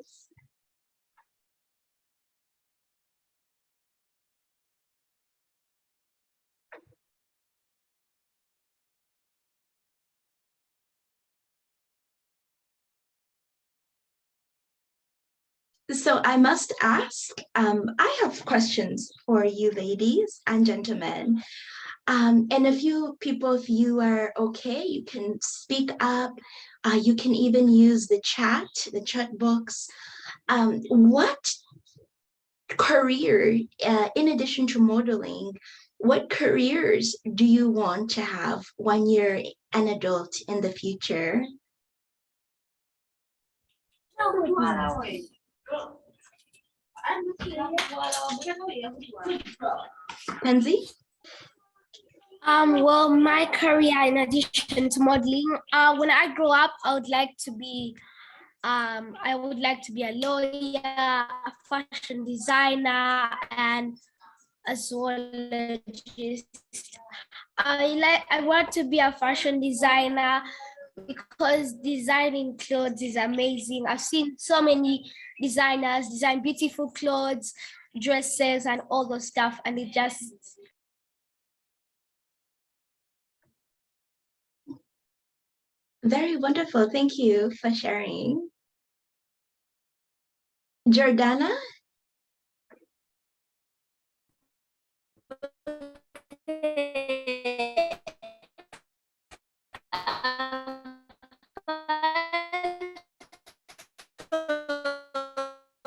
So I must ask, I have questions for you ladies and gentlemen. And if you are okay, you can speak up. You can even use the chat box. What career, in addition to modeling, what careers do you want to have when you're an adult in the future? Pansy? Well, my career in addition to modeling, when I grow up, I would like to be a lawyer, a fashion designer, and a zoologist. I want to be a fashion designer because designing clothes is amazing. I've seen so many designers design beautiful clothes, dresses, and all those stuff, and it just Very wonderful. Thank you for sharing. Jordana?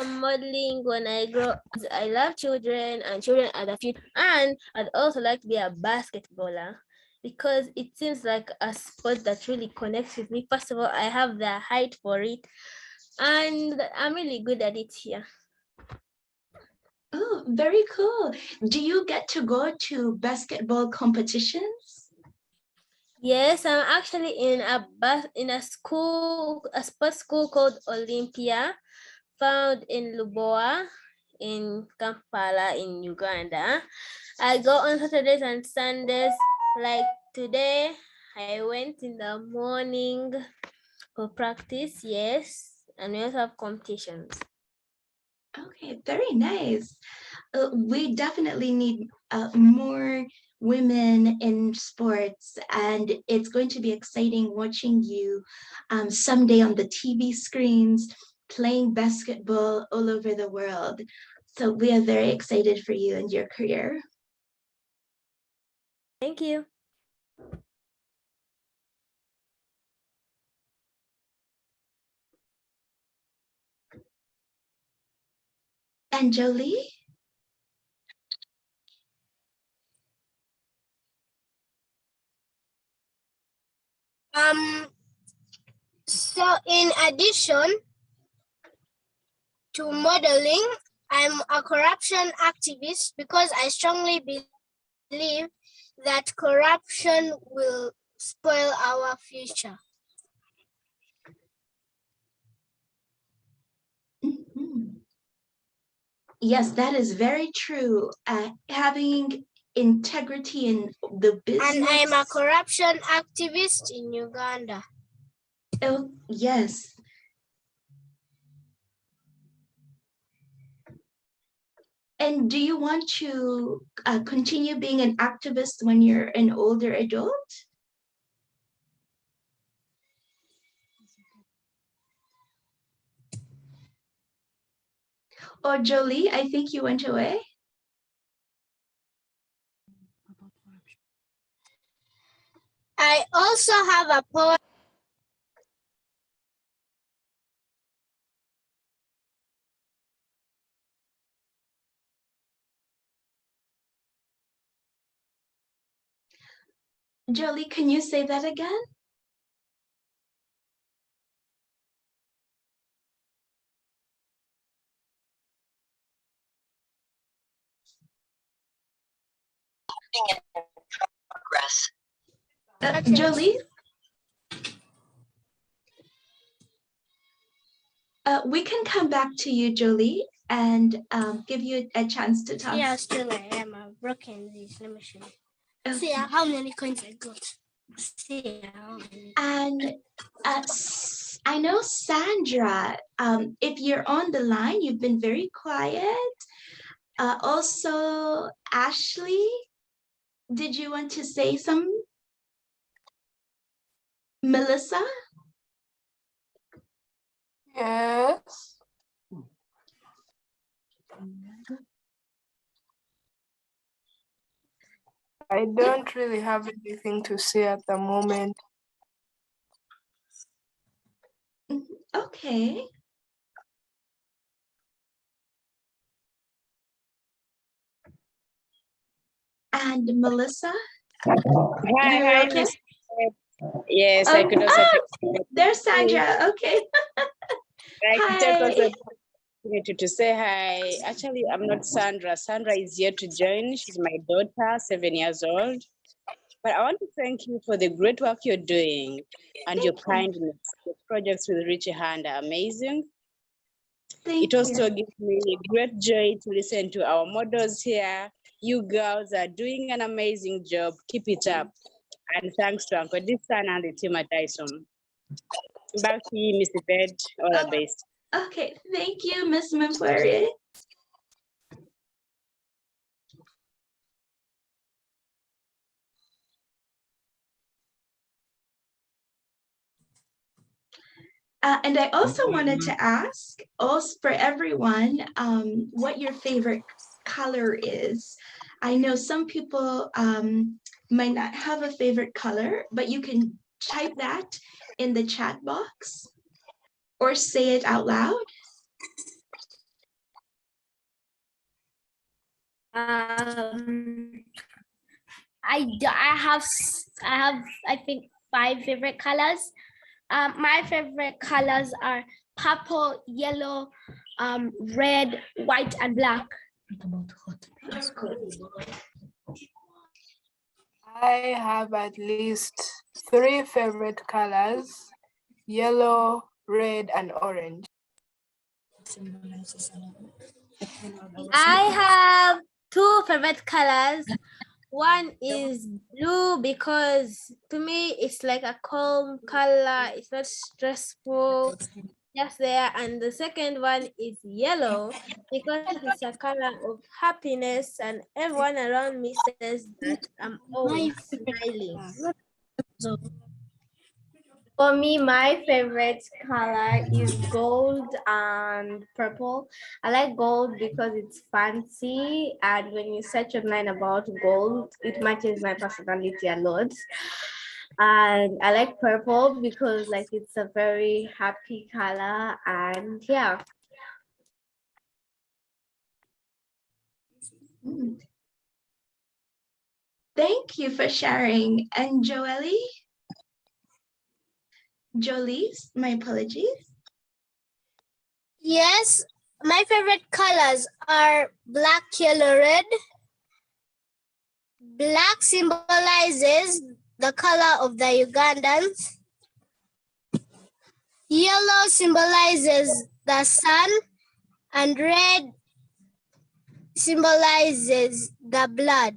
Modeling when I grow up. I love children and children are the future. And I'd also like to be a basketballer because it seems like a sport that really connects with me. First of all, I have the height for it and I'm really good at it here. Oh, very cool. Do you get to go to basketball competitions? Yes, I'm actually in a sports school called Olympia, found in Luboa, in Kampala, in Uganda. I go on Saturdays and Sundays. Like today, I went in the morning for practice, yes, and we also have competitions. Okay, very nice. We definitely need more women in sports, and it's going to be exciting watching you someday on the TV screens playing basketball all over the world. So we are very excited for you and your career. Thank you. And Jolie? So in addition to modeling, I'm a corruption activist because I strongly believe that corruption will spoil our future. Mhm. Yes, that is very true. Having integrity in the business. And I'm a corruption activist in Uganda. Oh, yes. And do you want to continue being an activist when you're an older adult? Or Jolie, I think you went away. I also have a poem. Jolie, can you say that again? Jolie? We can come back to you, Jolie, and give you a chance to talk. Yeah, still I am. I've broken this. Let me show you. See how many coins I got. See how many. And I know Sandra, if you're on the line, you've been very quiet. Also, Ashley, did you want to say something? Melissa? Yes. I don't really have anything to say at the moment. Okay. And Melissa? Hi, Okay? Miss. Yes, I could also there's Sandra. Okay. take also Hi. opportunity to say hi. Actually, I'm not Sandra. Sandra is here to join. She's my daughter, 7 years old. But I want to thank you for the great work you're doing and your kindness. The projects with Richie Hand are amazing. Thank It also you. gives me great joy to listen to our models here. You girls are doing an amazing job. Keep it up. And thanks to Uncle Disan and the team at Dyson. Back to you, Mr. Bed, all the best. Okay, thank you, Miss Mfwere. And I also wanted to ask, also for everyone, what your favorite color is. I know some people might not have a favorite color, but you can type that in the chat box or say it out loud. I have I think 5 favorite colors. My favorite colors are purple, yellow, red, white, and black. I have at least 3 favorite colors: yellow, red, and orange. I have 2 favorite colors. One is blue because to me it's like a calm color. It's not stressful. Just there. And the second one is yellow because it's a color of happiness, and everyone around me says that I'm always smiling. For me, my favorite color is gold and purple. I like gold because it's fancy, and when you search online about gold, it matches my personality a lot. And I like purple because like it's a very happy color, and yeah. Thank you for sharing. And Jolie? Jolie's, my apologies. Yes, my favorite colors are black, yellow, red. Black symbolizes the color of the Ugandans. Yellow symbolizes the sun, and red symbolizes the blood.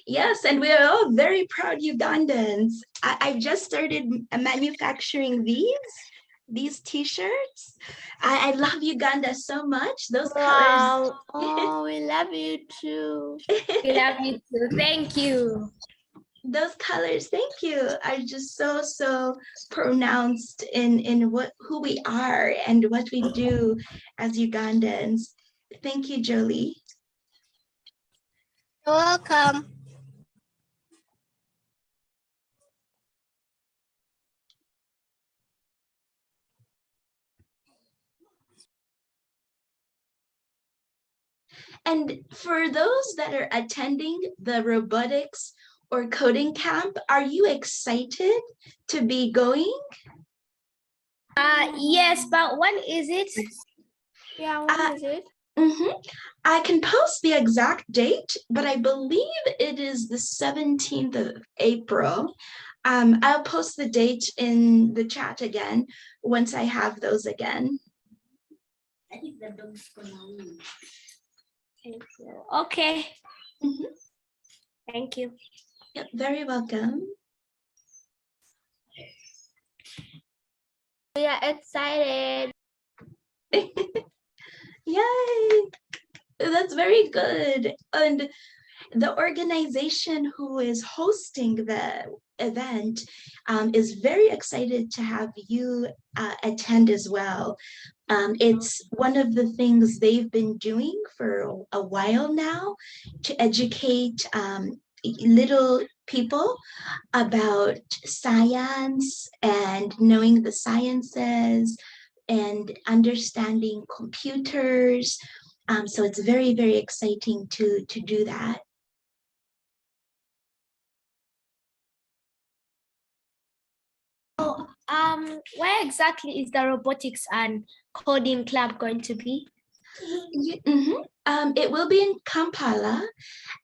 Yes, and we are all very proud Ugandans. I've just started manufacturing these t-shirts. I love Uganda so much. Those colors. Oh, we love you too. We love you too. Thank you. Those colors, thank you, are just so pronounced in who we are and what we do as Ugandans. Thank you, Jolie. You're welcome. And for those that are attending the robotics or coding camp, are you excited to be going? Yes, but when is it? Yeah, when is it? I can post the exact date, but I believe it is the 17th of April. I'll post the date in the chat again once I have those again. Thank you. Okay. Thank you. Yep, very welcome. We are excited. Yay! That's very good. And the organization who is hosting the event is very excited to have you attend as well. It's one of the things they've been doing for a while now to educate little people about science and knowing the sciences and understanding computers. So it's very, very exciting to do that. Oh, where exactly is the robotics and coding club going to be? It will be in Kampala,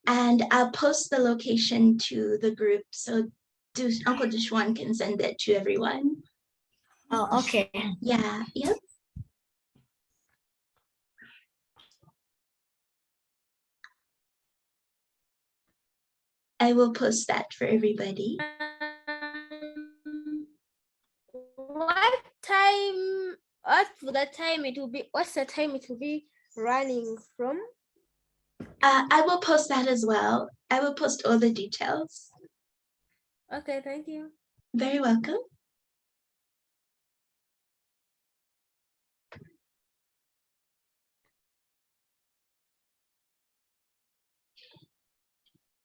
and I'll post the location to the group so Uncle Dishwan can send it to everyone. Oh, okay. Yeah, yep. I will post that for everybody. What time? What's the time it will be? What's the time it will be running from? I will post that as well. I will post all the details. Okay, thank you. Very welcome.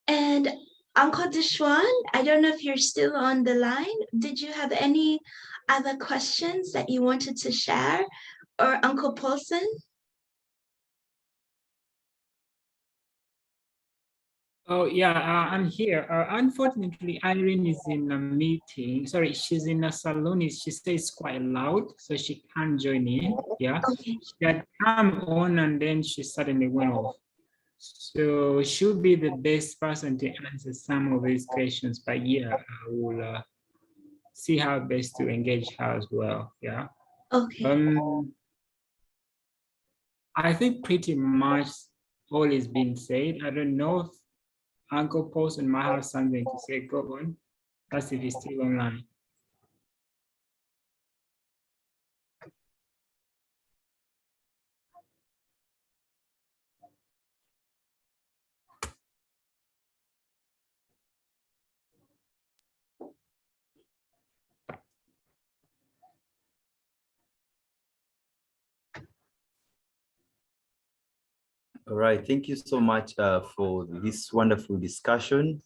And Uncle Dishwan, I don't know if you're still on the line. Did you have any other questions that you wanted to share? Or Uncle Paulson? Oh, yeah, I'm here. Unfortunately, Irene is in a meeting. Sorry, she's in a salon. She says quite loud, so she can't join in. Yeah, Okay. she had come on and then she suddenly went off. So she'll be the best person to answer some of these questions. But yeah, I will see how best to engage her as well. Yeah. Okay. I think pretty much all is being said. I don't know if Uncle Paulson might have something to say. Go on. That's if he's still online. All right, thank you so much for this wonderful discussion.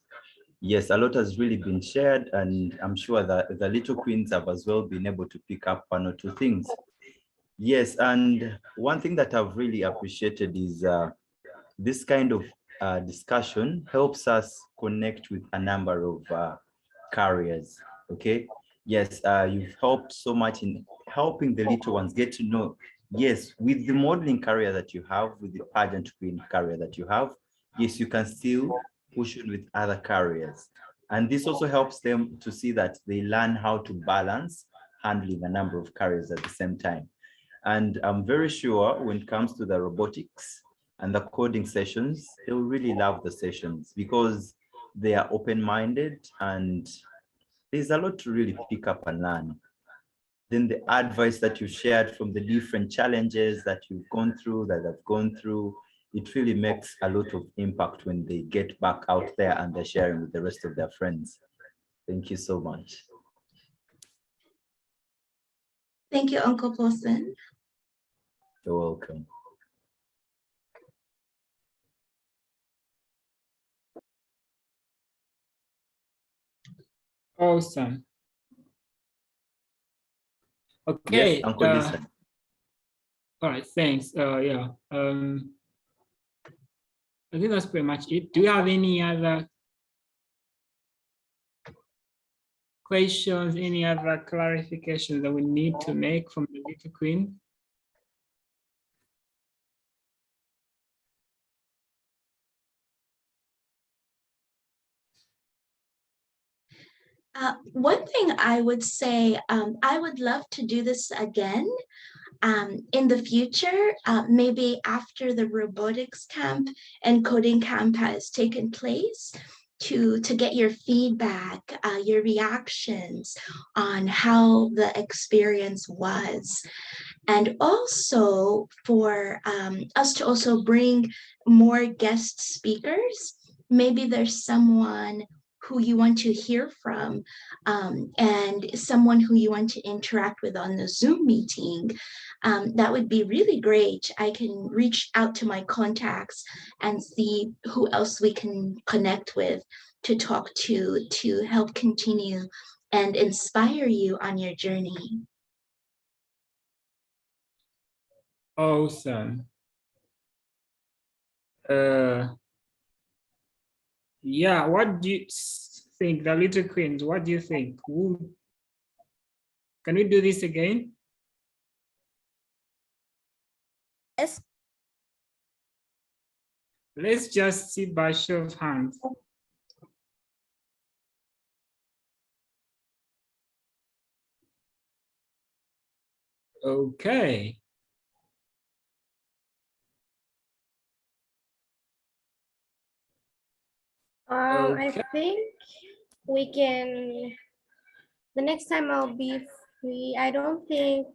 Yes, a lot has really been shared, and I'm sure that the little queens have as well been able to pick up one or two things. Yes, and one thing that I've really appreciated is this kind of discussion helps us connect with a number of carriers, okay? Yes, you've helped so much in helping the little ones get to know, yes, with the modeling career that you have, with the pageant queen career that you have, yes, you can still push on with other careers. And this also helps them to see that they learn how to balance handling a number of careers at the same time. And I'm very sure when it comes to the robotics and the coding sessions, they'll really love the sessions because they are open-minded and there's a lot to really pick up and learn. Then the advice that you shared from the different challenges that you've gone through, that I've gone through, it really makes a lot of impact when they get back out there and they're sharing with the rest of their friends. Thank you so much. Thank you, Uncle Paulson. You're welcome. Awesome. Okay. Yes, Uncle Listen. All right, thanks. Yeah. I think that's pretty much it. Do you have any other questions, any other clarifications that we need to make from the little queen? One thing I would say, I would love to do this again in the future, maybe after the robotics camp and coding camp has taken place, to get your feedback, your reactions on how the experience was. And also for us to also bring more guest speakers. Maybe there's someone who you want to hear from and someone who you want to interact with on the Zoom meeting. That would be really great. I can reach out to my contacts and see who else we can connect with to talk to help continue and inspire you on your journey. Awesome. Yeah, what do you think, the little queens? What do you think? Can we do this again? Yes. Let's just see by show of hands. Okay. I think we can, the next time I'll be free, I don't think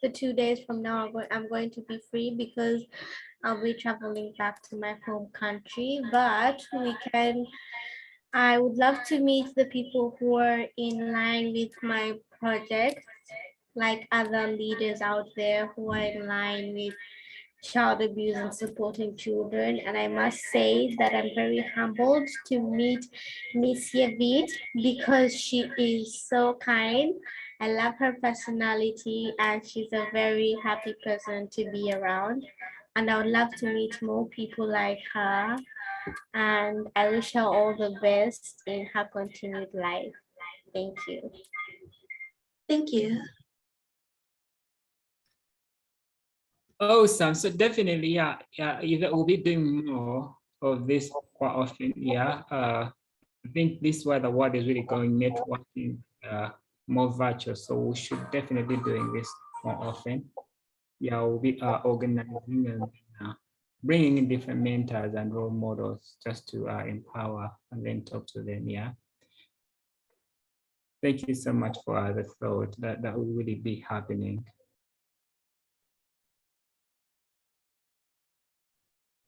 the 2 days from now I'm going to be free because I'll be traveling back to my home country, but I would love to meet the people who are in line with my project, like other leaders out there who are in line with child abuse and supporting children. And I must say that I'm very humbled to meet Miss Yvette because she is so kind. I love her personality and she's a very happy person to be around. And I would love to meet more people like her. And I wish her all the best in her continued life. Thank you. Thank you. Awesome. So definitely, yeah, we'll be doing more of this quite often. Yeah. I think this is where the world is really going, networking, more virtual. So we should definitely be doing this more often. Yeah, we'll be organizing and bringing in different mentors and role models just to empower and then talk to them. Yeah. Thank you so much for the thought that will really be happening.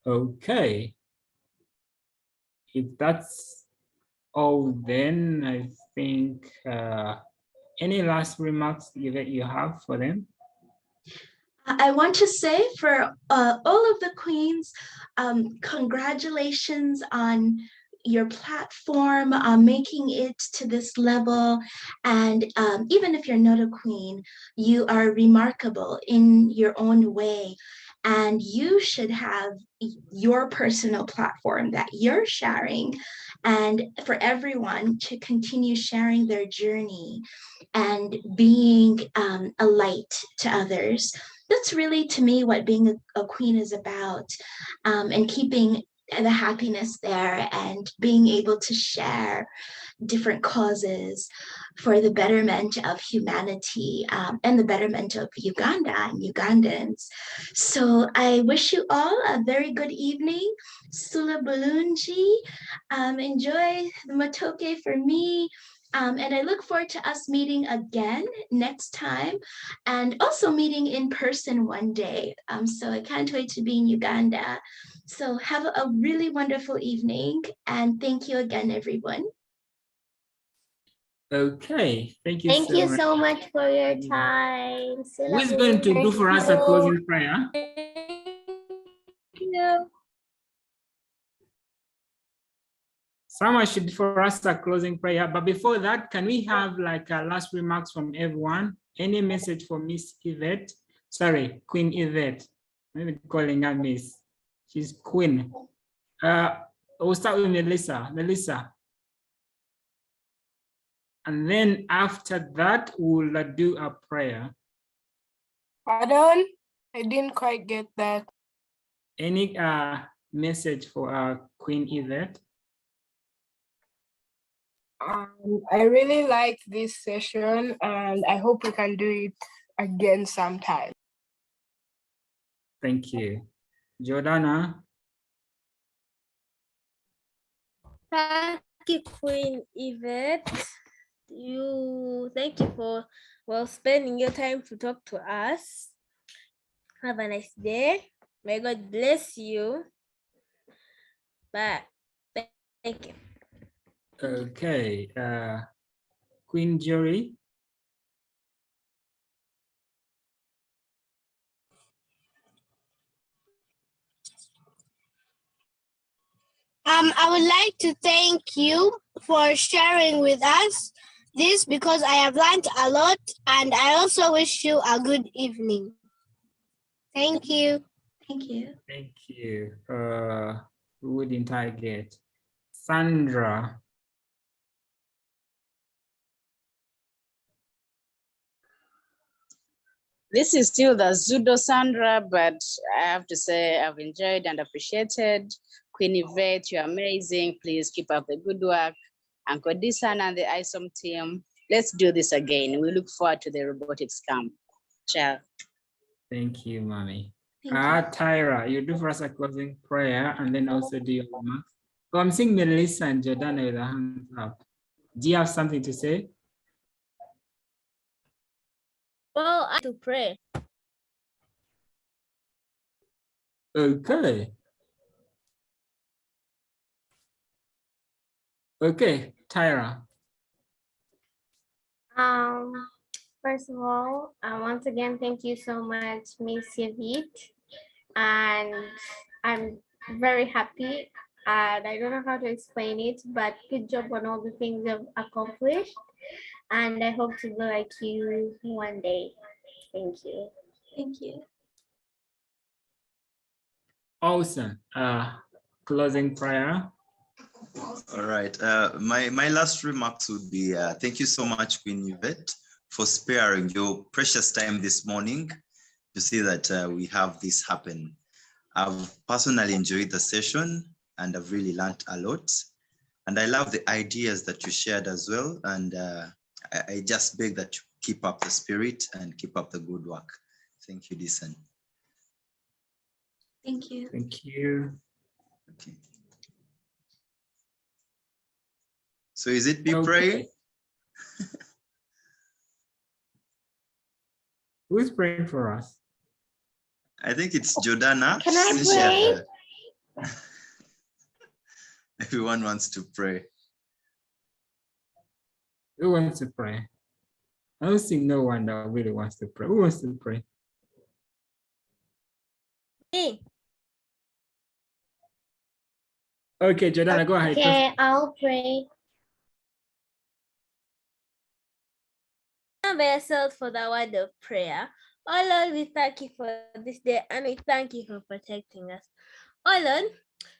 Okay. If that's all, then I think any last remarks that you have for them? I want to say for all of the queens, congratulations on your platform, making it to this level. And even if you're not a queen, you are remarkable in your own way. And you should have your personal platform that you're sharing, and for everyone to continue sharing their journey and being a light to others. That's really, to me, what being a queen is about, and keeping the happiness there and being able to share different causes for the betterment of humanity, and the betterment of Uganda and Ugandans. So I wish you all a very good evening. Sula Bulunji, enjoy the matoke for me. And I look forward to us meeting again next time, and also meeting in person one day. So I can't wait to be in Uganda. So have a really wonderful evening, and thank you again, everyone. Okay, thank you Thank so you much. so much for your time. Who is going to do for us a closing prayer? Someone should do for us a closing prayer. But before that, can we have like last remarks from everyone? Any message for Miss Yvette? Sorry, Queen Yvette. Maybe calling her Miss. She's Queen. We'll start with Melissa. Melissa. And then after that, we'll do a prayer. Pardon? I didn't quite get that. Any message for Queen Yvette? I really like this session, and I hope we can do it again sometime. Thank you. Jordana? Thank you, Queen Yvette. Thank you for spending your time to talk to us. Have a nice day. May God bless you. Bye. Thank you. Okay. Queen Jury? I would like to thank you for sharing with us this, because I have learned a lot, and I also wish you a good evening. Thank you. Thank you. Thank you. Who didn't I get? Sandra. This is still the Zudo Sandra, but I have to say I've enjoyed and appreciated. Queen Yvette, you're amazing. Please keep up the good work. Uncle Disan and the ISOM team, let's do this again. We look forward to the robotics camp. Ciao. Thank you, Mommy. Thank you. Tyra, you do for us a closing prayer and then also do your remarks. Oh, I'm seeing Melissa and Jordana with their hands up. Do you have something to say? Well, I have to pray. Okay. Okay, Tyra. First of all, once again, thank you so much, Miss Yvette. And I'm very happy. And I don't know how to explain it, but good job on all the things you've accomplished. And I hope to be like you one day. Thank you. Thank you. Awesome. Closing prayer. All right. My last remarks would be thank you so much, Queen Yvette, for sparing your precious time this morning to see that we have this happen. I've personally enjoyed the session and I've really learned a lot. And I love the ideas that you shared as well. And I just beg that you keep up the spirit and keep up the good work. Thank you, Disan. Thank you. Thank you. Okay. So is it be Okay. praying? Who's praying for us? I think it's Jordana. Can I pray? Everyone wants to pray. Who wants to pray? I don't see no one that really wants to pray. Who wants to pray? Okay, Jordana, go ahead. Okay, I'll pray. Prepare yourself for the word of prayer. Oh Lord, we thank you for this day and we thank you for protecting us. Oh Lord,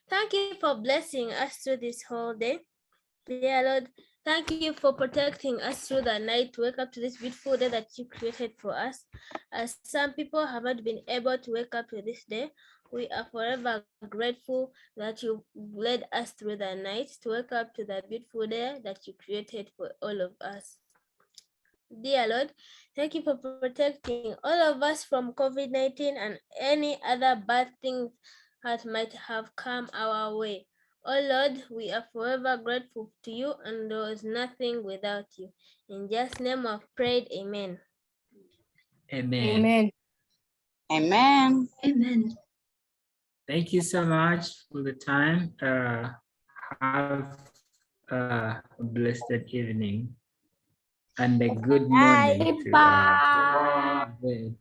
thank you for blessing us through this whole day. Dear Lord, thank you for protecting us through the night to wake up to this beautiful day that you created for us. As some people have not been able to wake up to this day, we are forever grateful that you led us through the night to wake up to the beautiful day that you created for all of us. Dear Lord, thank you for protecting all of us from COVID-19 and any other bad things that might have come our way. Oh Lord, we are forever grateful to you and there is nothing without you. In Jesus' name I've prayed, amen. Amen. Amen. Amen. Amen. Thank you so much for the time. Have a blessed evening and a good morning to Bye. Yvette.